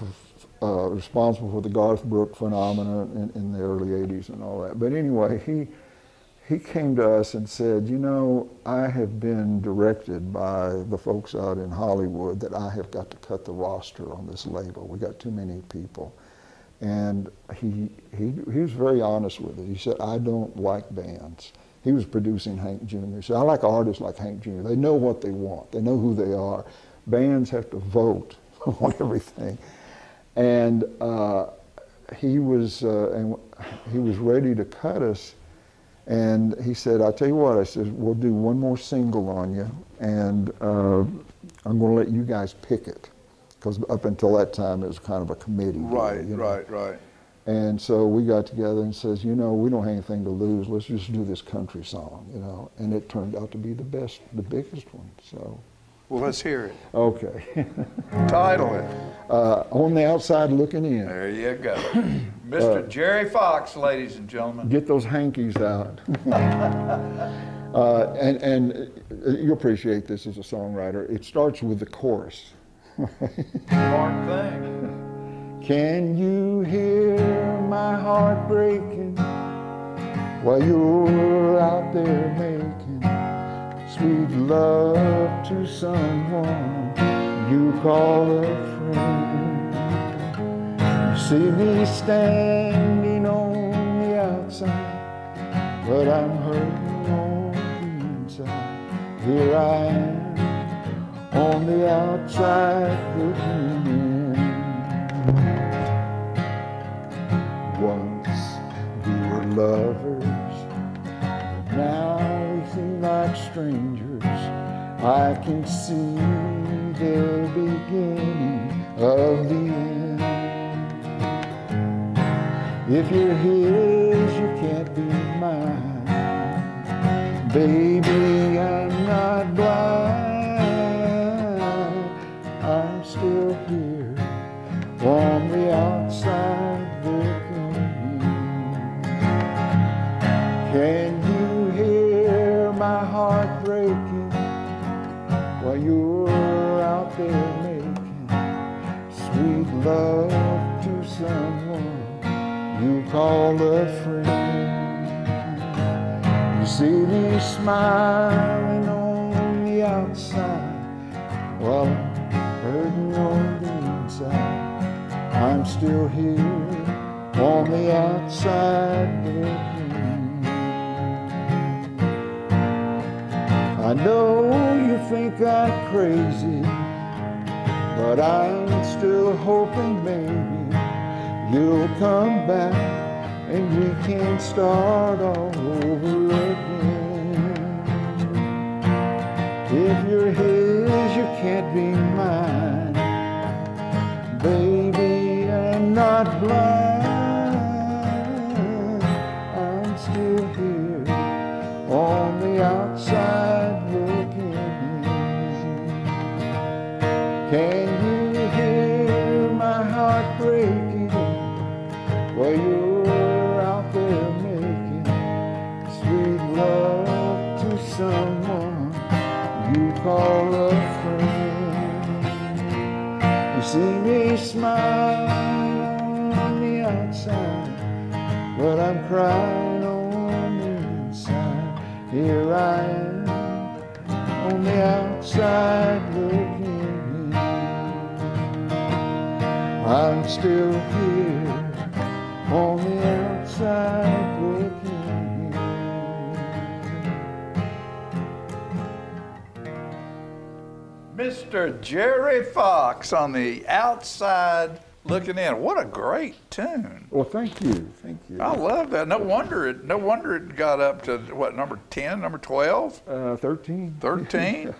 responsible for the Garth Brooks phenomenon in the early 80s and all that. But anyway, he came to us and said, I have been directed by the folks out in Hollywood that I have got to cut the roster on this label. We got too many people. And he was very honest with it. He said, I don't like bands. He was producing Hank Jr. He said, I like artists like Hank Jr. They know what they want. They know who they are. Bands have to vote on everything. And he was ready to cut us. And he said, I tell you what, I said, we'll do one more single on you, and I'm going to let you guys pick it. Because up until that time, it was kind of a committee. Right, deal, right. And so we got together and says, we don't have anything to lose. Let's just do this country song, And it turned out to be the biggest one, so. Well, let's hear it. Okay. Title it. On the Outside Looking In. There you go. Mr. Jerry Fox, ladies and gentlemen. Get those hankies out. And you appreciate this as a songwriter. It starts with the chorus. Hard thing. Can you hear my heart breaking while you're out there making sweet love to someone you call a friend? You see me standing on the outside, but I'm hurting on the inside. Here I am on the outside looking in. Once we were lovers, but now we seem like strangers. I can see the beginning of the end. If you're his, you can't be mine. Baby, I'm not blind. I'm still here on the outside looking in. Can you hear my heart breaking while you're out there making sweet love to someone you call a friend? You see me smiling on the outside while I'm hurting on the inside. I'm still here on the outside looking in. I know you think I'm crazy, but I'm still hoping maybe you'll come back and we can start all over again. If you're his, you can't be mine. Baby, I'm not blind. I'm still here on the outside looking in. Can you hear my heart breaking while you're out there making sweet love to someone you call a friend? You see me smile on the outside but I'm crying on the inside. Here I am on the outside looking in. I'm still here on the outside looking in. Mr. Jerry Fox on the outside looking in. What a great tune. Well, thank you. Thank you. I love that. No wonder it got up to what, number 10, number 12? 13. 13?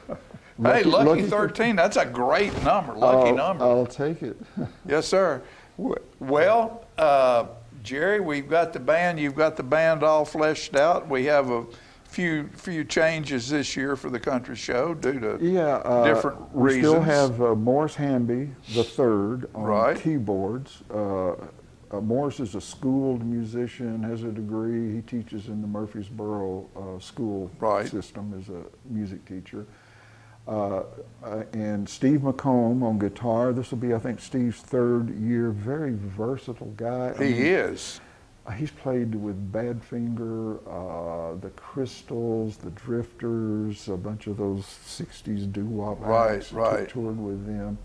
Lucky, hey, lucky lucky 13. That's a great number. Lucky number. I'll take it. Yes, sir. Well, Jerry, we've got the band. You've got the band all fleshed out. We have a few changes this year for the country show due to different reasons. We still have Morris Hamby III on keyboards. Morris is a schooled musician, has a degree. He teaches in the Murfreesboro school system as a music teacher. And Steve McComb on guitar. This will be, I think, Steve's third year. Very versatile guy. He is. He's played with Badfinger, the Crystals, the Drifters, a bunch of those 60s doo-wop acts. Toured with them.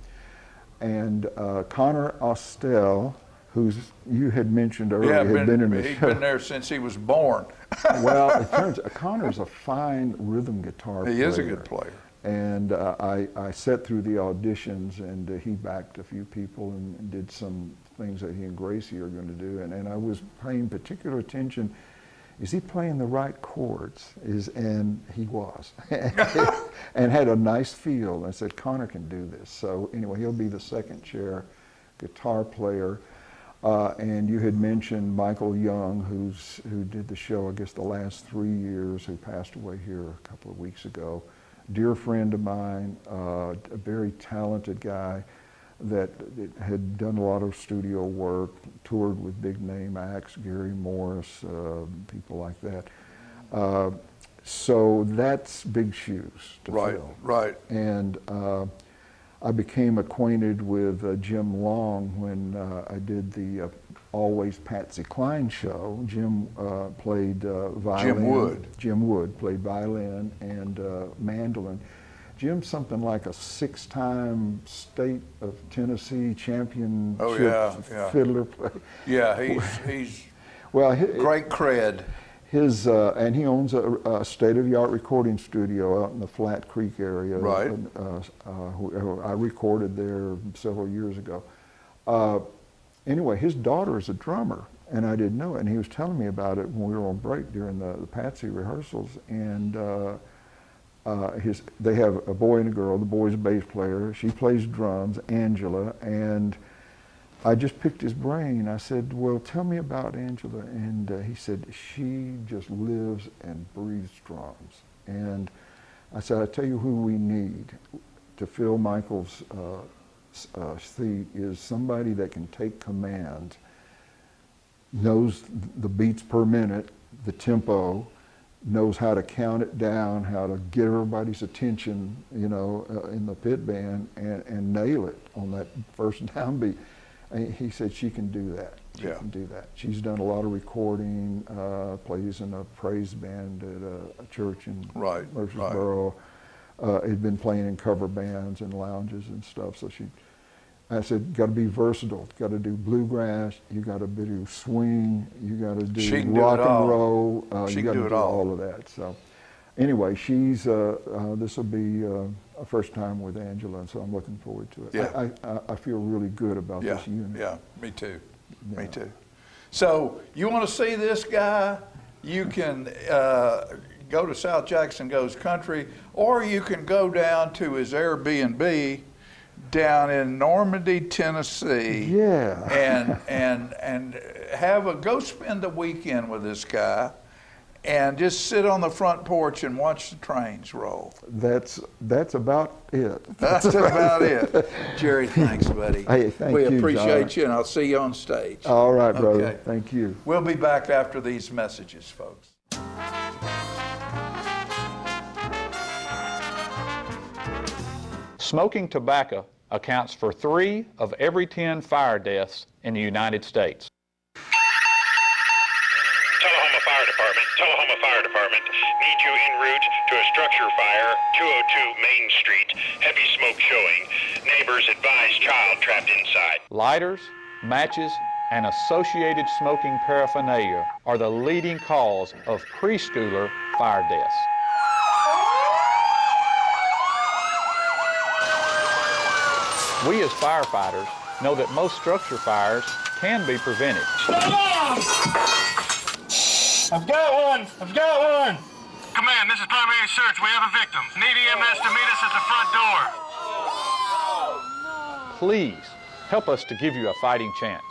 And Connor Austell, who's you had mentioned earlier, had been in the show. He's been there since he was born. Well, it turns out Connor's a fine rhythm guitar player. He is a good player. And I sat through the auditions, and he backed a few people and did some things that he and Gracie are going to do. And I was paying particular attention. Is he playing the right chords? And he was. And had a nice feel. I said, Connor can do this. So anyway, he'll be the second chair guitar player. And you had mentioned Michael Young, who did the show, I guess, the last 3 years, who passed away here a couple of weeks ago. Dear friend of mine, a very talented guy that had done a lot of studio work, toured with big name acts, Gary Morris, people like that. So that's big shoes to fill. Right. And I became acquainted with Jim Long when I did the Always Patsy Cline show. Jim played violin. Jim Wood played violin and mandolin. Jim's something like a 6-time state of Tennessee championship fiddler. Yeah, he's well, great cred. His and he owns a state-of-the-art recording studio out in the Flat Creek area. Right. I recorded there several years ago. Anyway, his daughter is a drummer, and I didn't know it. And he was telling me about it when we were on break during the Patsy rehearsals. And they have a boy and a girl. The boy's a bass player. She plays drums, Angela. And I just picked his brain. I said, well, tell me about Angela. And he said, she just lives and breathes drums. And I said, I tell you who we need to fill Michael's seat is somebody that can take command, knows the beats per minute, the tempo, knows how to count it down, how to get everybody's attention, you know, in the pit band and nail it on that first downbeat. And he said she can do that. She can do that. She's done a lot of recording, plays in a praise band at a church in Murfreesboro. Had been playing in cover bands and lounges and stuff. So I said, got to be versatile. Got to do bluegrass. You got to do swing. You got to do rock and roll. You got to do all of that. So, anyway, she's. This will be a first time with Angela, and so I'm looking forward to it. Yeah. I feel really good about this unit. Yeah, me too. Yeah. Me too. So you want to see this guy? You can go to South Jackson Goes Country, or you can go down to his Airbnb down in Normandy, Tennessee. Yeah. And go spend the weekend with this guy and just sit on the front porch and watch the trains roll. That's about it. That's about it. Jerry, thanks, buddy. Hey, thank you, We appreciate John. you, and I'll see you on stage. All right, brother. Okay. Thank you. We'll be back after these messages, folks. Smoking tobacco accounts for 3 of every 10 fire deaths in the United States. Fire Department, Tullahoma Fire Department. Need you en route to a structure fire, 202 Main Street. Heavy smoke showing. Neighbors advise child trapped inside. Lighters, matches, and associated smoking paraphernalia are the leading cause of preschooler fire deaths. We as firefighters know that most structure fires can be prevented. I've got one! Command, this is primary search. We have a victim. Need EMS to meet us at the front door. Please help us to give you a fighting chance.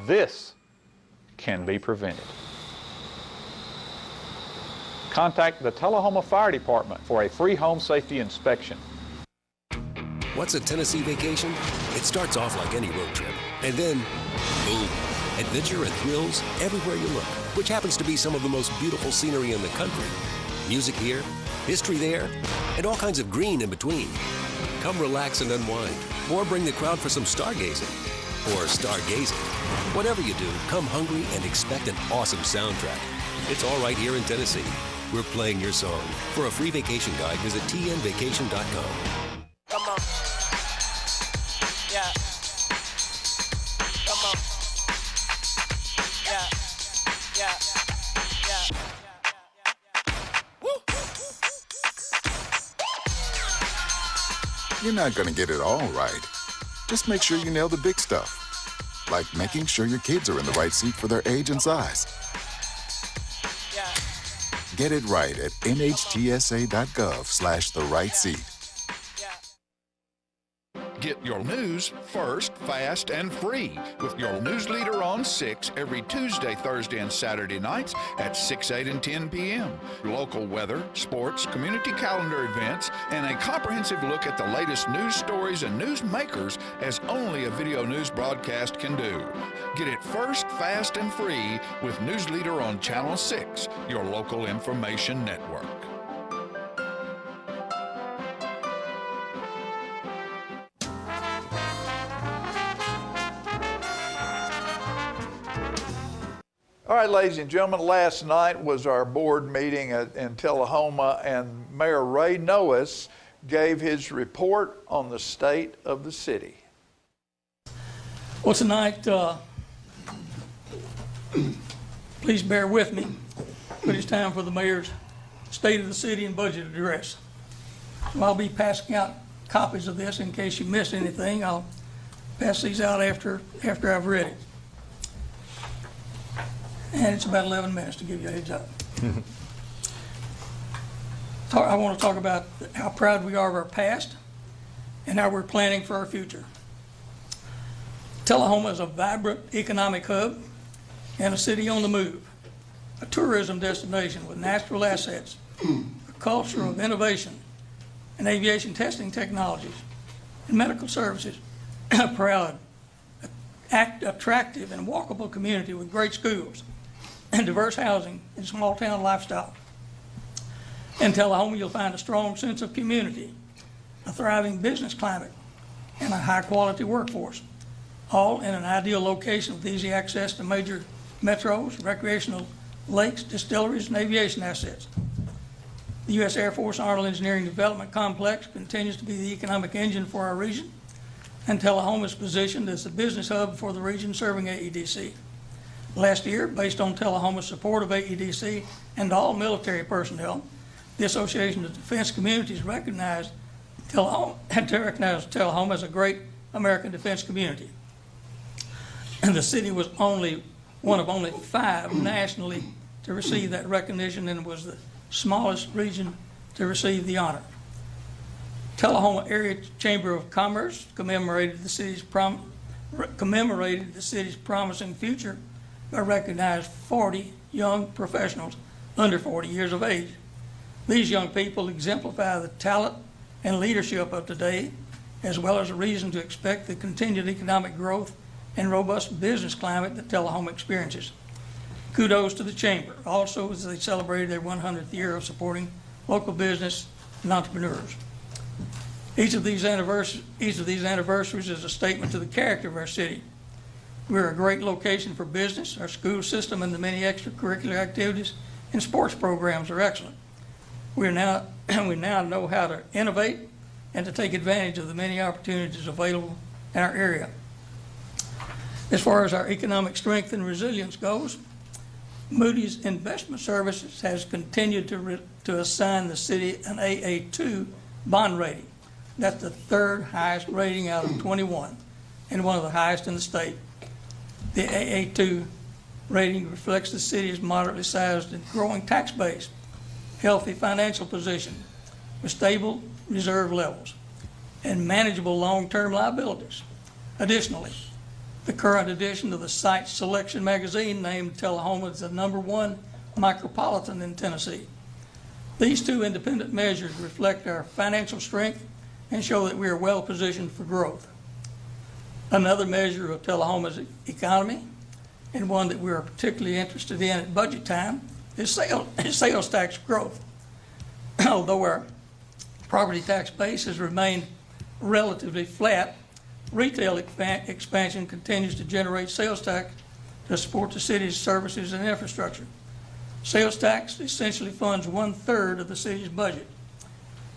This can be prevented. Contact the Tullahoma Fire Department for a free home safety inspection. What's a Tennessee vacation? It starts off like any road trip, and then, boom, adventure and thrills everywhere you look, which happens to be some of the most beautiful scenery in the country. Music here, history there, and all kinds of green in between. Come relax and unwind, or bring the crowd for some stargazing, or stargazing. Whatever you do, come hungry and expect an awesome soundtrack. It's all right here in Tennessee. We're playing your song. For a free vacation guide, visit tnvacation.com. Come on. Yeah. Come on. Yeah. Woo. You're not going to get it all right. Just make sure you nail the big stuff. Like making sure your kids are in the right seat for their age and size. Get it right at nhtsa.gov/the-right-seat. Get your news first, fast, and free with your news leader on 6 every Tuesday, Thursday, and Saturday nights at 6, 8, and 10 p.m. Local weather, sports, community calendar events, and a comprehensive look at the latest news stories and news makers as only a video news broadcast can do. Get it first, fast, and free with News Leader on Channel 6, your local information network. All right, ladies and gentlemen, last night was our board meeting in Tullahoma, and Mayor Ray Noes gave his report on the state of the city. Well, tonight, please bear with me, but it's time for the mayor's State of the City and Budget Address. So I'll be passing out copies of this in case you missed anything. I'll pass these out after I've read it. And it's about 11 minutes to give you a heads up. I want to talk about how proud we are of our past and how we're planning for our future. Tullahoma is a vibrant economic hub and a city on the move, a tourism destination with natural assets, a culture of innovation and aviation testing technologies and medical services, a proud, attractive, and walkable community with great schools and diverse housing and small town lifestyle. In Tullahoma, you'll find a strong sense of community, a thriving business climate, and a high quality workforce, all in an ideal location with easy access to major metros, recreational lakes, distilleries, and aviation assets. The U.S. Air Force Arnold Engineering Development Complex continues to be the economic engine for our region, and Tullahoma is positioned as the business hub for the region serving AEDC. Last year, based on Tullahoma's support of AEDC and all military personnel, the Association of Defense Communities recognized Tullahoma as a great American defense community. And the city was one of only 5 nationally to receive that recognition, and was the smallest region to receive the honor. Tullahoma Area Chamber of Commerce commemorated the city's promising future by recognizing 40 young professionals under 40 years of age. These young people exemplify the talent and leadership of today, as well as a reason to expect the continued economic growth and robust business climate that Tullahoma experiences. Kudos to the Chamber, also as they celebrated their 100th year of supporting local business and entrepreneurs. Each of these anniversaries is a statement to the character of our city. We're a great location for business. Our school system and the many extracurricular activities and sports programs are excellent. We now know how to innovate and to take advantage of the many opportunities available in our area. As far as our economic strength and resilience goes, Moody's Investment Services has continued to assign the city an AA2 bond rating. That's the third highest rating out of 21 and one of the highest in the state. The AA2 rating reflects the city's moderately sized and growing tax base, healthy financial position with stable reserve levels, and manageable long-term liabilities. Additionally, the current edition of the Site Selection magazine named Tullahoma as the #1 micropolitan in Tennessee. These two independent measures reflect our financial strength and show that we are well positioned for growth. Another measure of Tullahoma's economy, and one that we are particularly interested in at budget time, is sales tax growth. Although our property tax base has remained relatively flat, retail expansion continues to generate sales tax to support the city's services and infrastructure. Sales tax essentially funds 1/3 of the city's budget.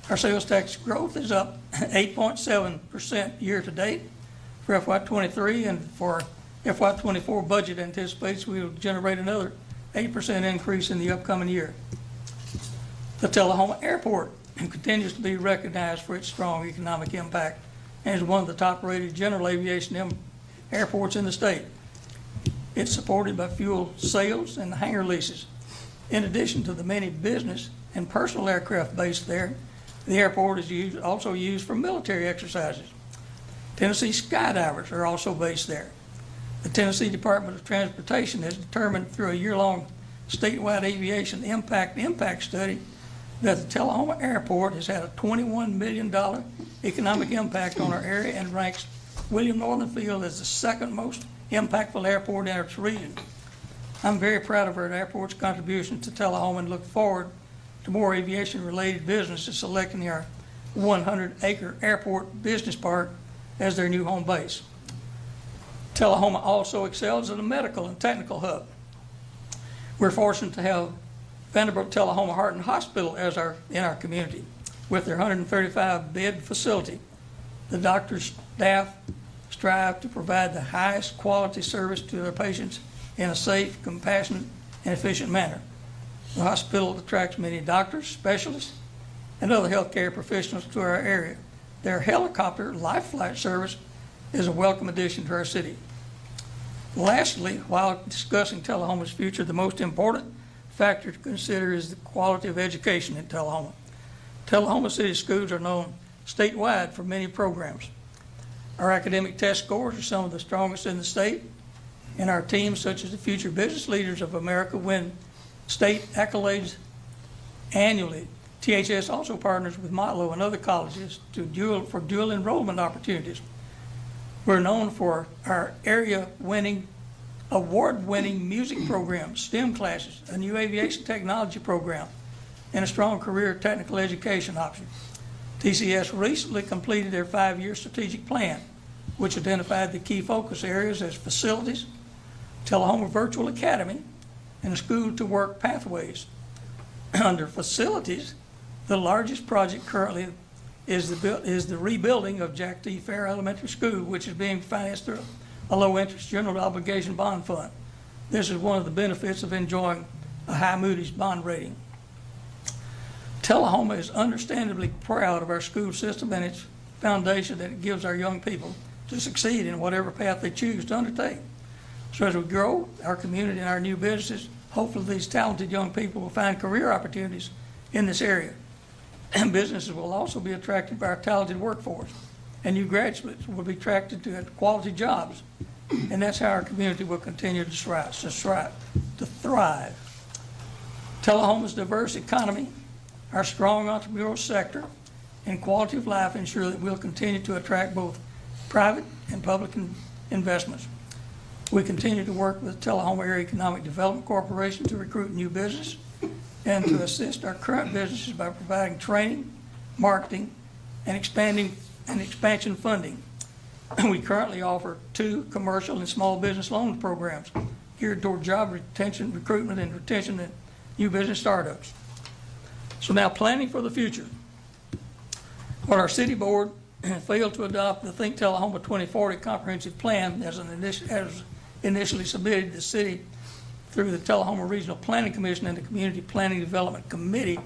Our sales tax growth is up 8.7% year to date for FY23, and for FY24 budget anticipates we will generate another 8% increase in the upcoming year. The Tullahoma Airport continues to be recognized for its strong economic impact and is one of the top-rated general aviation airports in the state. It's supported by fuel sales and hangar leases. In addition to the many business and personal aircraft based there, the airport is also used for military exercises. Tennessee skydivers are also based there. The Tennessee Department of Transportation has determined through a year-long statewide aviation impact study that the Tullahoma Airport has had a $21 million economic impact on our area and ranks William Northern Field as the second most impactful airport in its region. I'm very proud of our airport's contribution to Tullahoma and look forward to more aviation-related businesses selecting our 100-acre airport business park as their new home base. Tullahoma also excels as a medical and technical hub. We're fortunate to have Vanderbilt Tullahoma Heart and Hospital as in our community. With their 135-bed facility, the doctors' staff strive to provide the highest quality service to their patients in a safe, compassionate, and efficient manner. The hospital attracts many doctors, specialists, and other healthcare professionals to our area. Their helicopter life flight service is a welcome addition to our city. Lastly, while discussing Tullahoma's future, the most important factor to consider is the quality of education in Tullahoma. Tullahoma City schools are known statewide for many programs. Our academic test scores are some of the strongest in the state, and our teams, such as the Future Business Leaders of America, win state accolades annually. THS also partners with Motlow and other colleges for dual enrollment opportunities. We're known for our area-winning, award-winning music programs, STEM classes, a new aviation technology program, and a strong career technical education option. TCS recently completed their 5-year strategic plan, which identified the key focus areas as facilities, Tullahoma Virtual Academy, and school-to-work pathways. Under facilities, the largest project currently is the rebuilding of Jack T. Fair Elementary School, which is being financed through a low-interest general obligation bond fund. This is one of the benefits of enjoying a high Moody's bond rating. Tullahoma is understandably proud of our school system and its foundation that it gives our young people to succeed in whatever path they choose to undertake. So as we grow our community and our new businesses, hopefully these talented young people will find career opportunities in this area. And businesses will also be attracted by our talented workforce, and new graduates will be attracted to quality jobs. And that's how our community will continue to thrive. Tullahoma's diverse economy, our strong entrepreneurial sector, and quality of life ensure that we'll continue to attract both private and public investments. We continue to work with the Tullahoma Area Economic Development Corporation to recruit new business and to assist our current businesses by providing training, marketing, and expansion funding. We currently offer 2 commercial and small business loan programs geared toward job retention, recruitment, and retention in new business startups. So now planning for the future. While our city board failed to adopt the Think Tullahoma 2040 comprehensive plan as initially submitted to the city through the Tullahoma Regional Planning Commission and the Community Planning Development Committee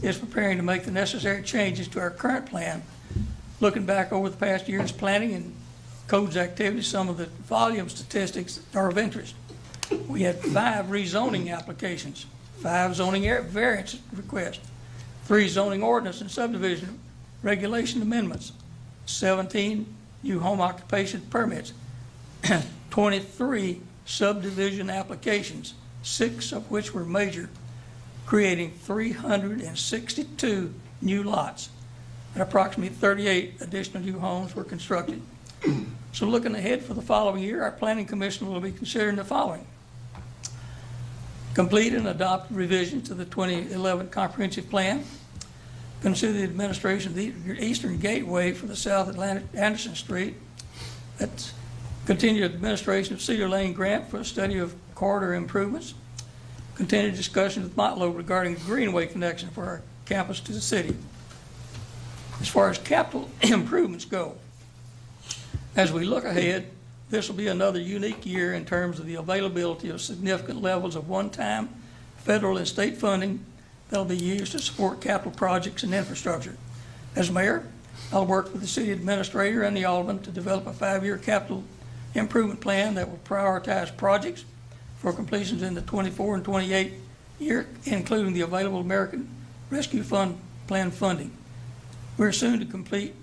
is preparing to make the necessary changes to our current plan. Looking back over the past year's planning and codes activities, some of the volume statistics are of interest. We had 5 rezoning applications, 5 zoning variance requests, 3 zoning ordinance and subdivision regulation amendments, 17 new home occupation permits, 23 subdivision applications, 6 of which were major, creating 362 new lots, and approximately 38 additional new homes were constructed. So looking ahead for the following year, our Planning Commission will be considering the following. Complete and adopt revisions to the 2011 Comprehensive Plan. Consider the administration of the Eastern Gateway for the South Atlantic Anderson Street. That's continued administration of Cedar Lane grant for a study of corridor improvements. Continued discussion with Motlow regarding the Greenway connection for our campus to the city. As far as capital improvements go, as we look ahead, this will be another unique year in terms of the availability of significant levels of one-time federal and state funding that will be used to support capital projects and infrastructure. As mayor, I'll work with the city administrator and the alderman to develop a 5-year capital improvement plan that will prioritize projects for completions in the 24 and 28 year, including the available American Rescue Fund plan funding. We're soon to complete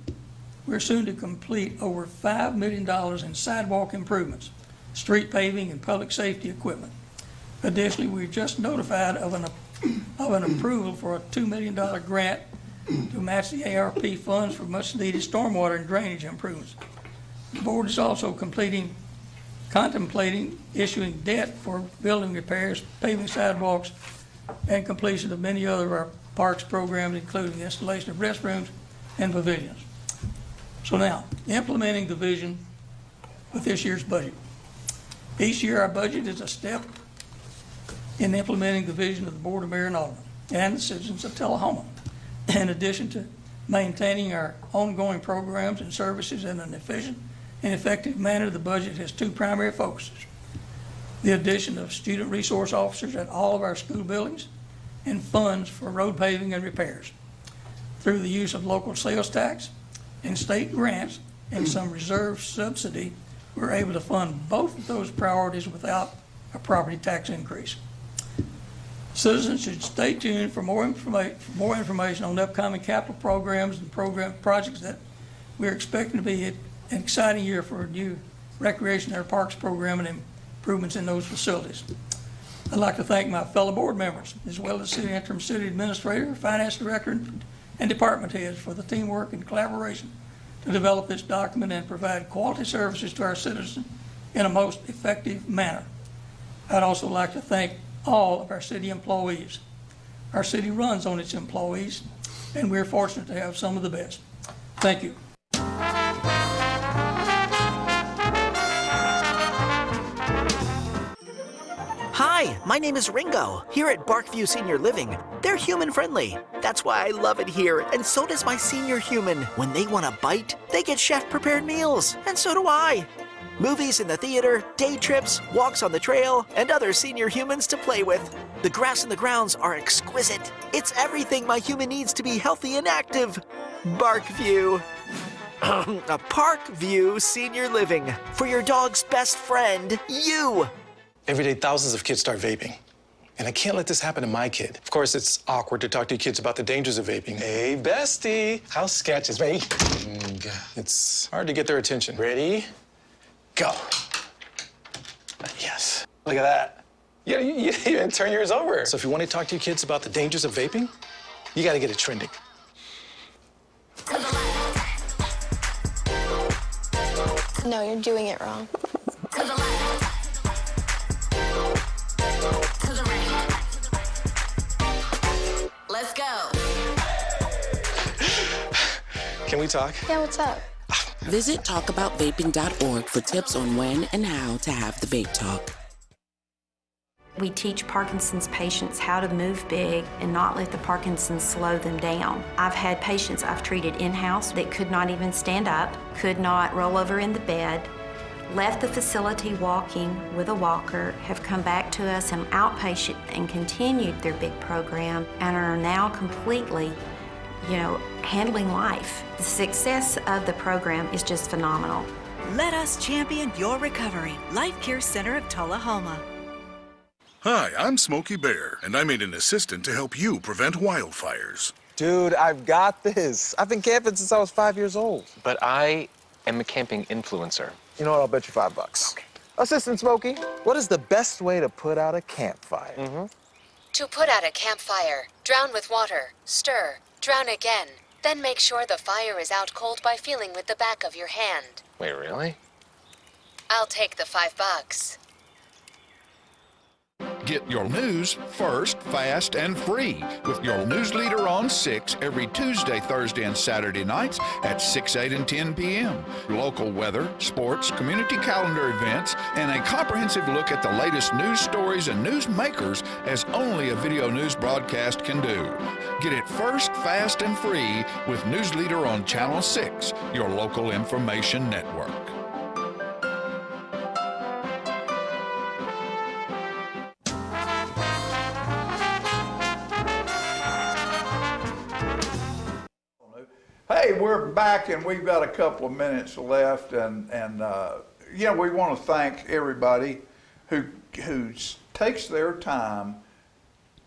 over $5 million in sidewalk improvements, street paving, and public safety equipment. Additionally, we're just notified of an approval for a $2 million grant to match the ARP funds for much-needed stormwater and drainage improvements. The board is also contemplating issuing debt for building repairs, paving sidewalks, and completion of many other of our parks programs, including the installation of restrooms and pavilions. So now, implementing the vision with this year's budget. Each year our budget is a step in implementing the vision of the Board of Mayor and Aldermen and the citizens of Tullahoma. In addition to maintaining our ongoing programs and services in an efficient and effective manner, the budget has 2 primary focuses. The addition of student resource officers at all of our school buildings and funds for road paving and repairs. Through the use of local sales tax and state grants and some reserve subsidy, we're able to fund both of those priorities without a property tax increase. Citizens should stay tuned for more information on upcoming capital programs and projects that we're expecting to be an exciting year for a new recreation and parks program and improvements in those facilities. I'd like to thank my fellow board members, as well as the interim city administrator, finance director, and department heads for the teamwork and collaboration to develop this document and provide quality services to our citizens in a most effective manner. I'd also like to thank all of our city employees. Our city runs on its employees, and we're fortunate to have some of the best. Thank you. Hi, my name is Ringo, here at Barkview Senior Living. They're human-friendly. That's why I love it here, and so does my senior human. When they want a bite, they get chef-prepared meals, and so do I. Movies in the theater, day trips, walks on the trail, and other senior humans to play with. The grass and the grounds are exquisite. It's everything my human needs to be healthy and active. Barkview. A Parkview Senior Living. For your dog's best friend, you. Every day, thousands of kids start vaping. And I can't let this happen to my kid. Of course, it's awkward to talk to your kids about the dangers of vaping. Hey, bestie, how's sketches, vaping? It's hard to get their attention. Ready? Go. Yes. Look at that. You even turn yours over. So if you want to talk to your kids about the dangers of vaping, you got to get it trending. No, you're doing it wrong. Let's go. Can we talk? Yeah, what's up? Visit talkaboutvaping.org for tips on when and how to have the vape talk. We teach Parkinson's patients how to move big and not let the Parkinson's slow them down. I've had patients I've treated in-house that could not even stand up, could not roll over in the bed, left the facility walking with a walker, have come back to us in outpatient and continued their big program and are now completely, handling life. The success of the program is just phenomenal. Let us champion your recovery. Life Care Center of Tullahoma. Hi, I'm Smokey Bear, and I made an assistant to help you prevent wildfires. Dude, I've got this. I've been camping since I was 5 years old. But I am a camping influencer. You know what? I'll bet you $5. Okay. Assistant Smokey, what is the best way to put out a campfire? To put out a campfire, drown with water, stir, drown again. Then make sure the fire is out cold by feeling with the back of your hand. Wait, really? I'll take the $5. Get your news first, fast, and free with your news leader on 6 every Tuesday, Thursday, and Saturday nights at 6, 8, and 10 p.m. Local weather, sports, community calendar events, and a comprehensive look at the latest news stories and news makers as only a video news broadcast can do. Get it first, fast, and free with News Leader on Channel 6, your local information network. Hey, we're back and we've got a couple of minutes left, and we want to thank everybody who takes their time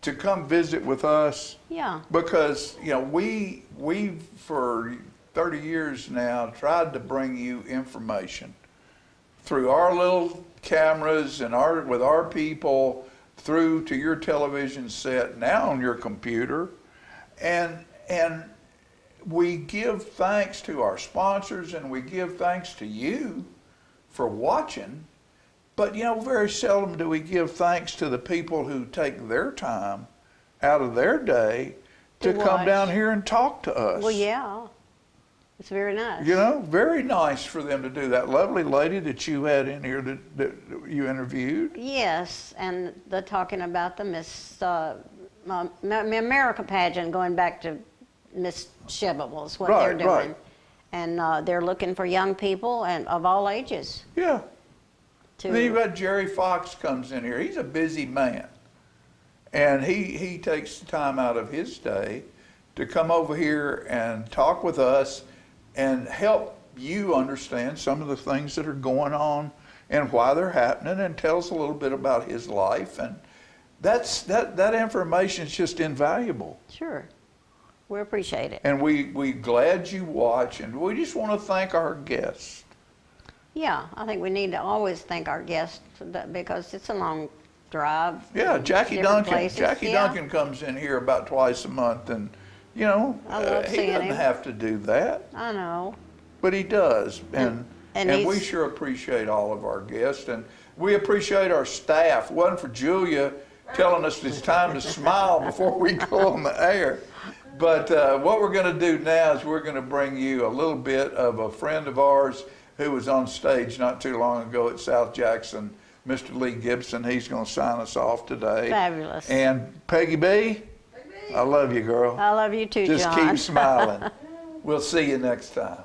to come visit with us. Yeah. Because we for 30 years now tried to bring you information through our little cameras and with our people through to your television set, now on your computer, and we give thanks to our sponsors and we give thanks to you for watching, but very seldom do we give thanks to the people who take their time out of their day to come down here and talk to us. Well, yeah, it's very nice. Very nice for them to do. That lovely lady that you had in here that you interviewed. Yes, and they're talking about the Miss America pageant, going back to Miss Chebable's, what they're doing. Right. And they're looking for young people and of all ages. Yeah. Then you've got Jerry Fox comes in here. He's a busy man. And he takes time out of his day to come over here and talk with us and help you understand some of the things that are going on and why they're happening, and tell us a little bit about his life. And that information is just invaluable. Sure. We appreciate it. And we glad you watch, and we just want to thank our guests. Yeah, I think we need to always thank our guests because it's a long drive. Yeah, Jackie Duncan. Places. Jackie Duncan comes in here about twice a month, and he doesn't have to do that. I know. But he does, and we sure appreciate all of our guests, and we appreciate our staff. If it wasn't for Julia telling us it's time to smile before we go on the air. But what we're going to do now is we're going to bring you a little bit of a friend of ours who was on stage not too long ago at South Jackson, Mr. Lee Gibson. He's going to sign us off today. Fabulous. And Peggy B, I love you, girl. I love you too, Just John. keep smiling. We'll see you next time.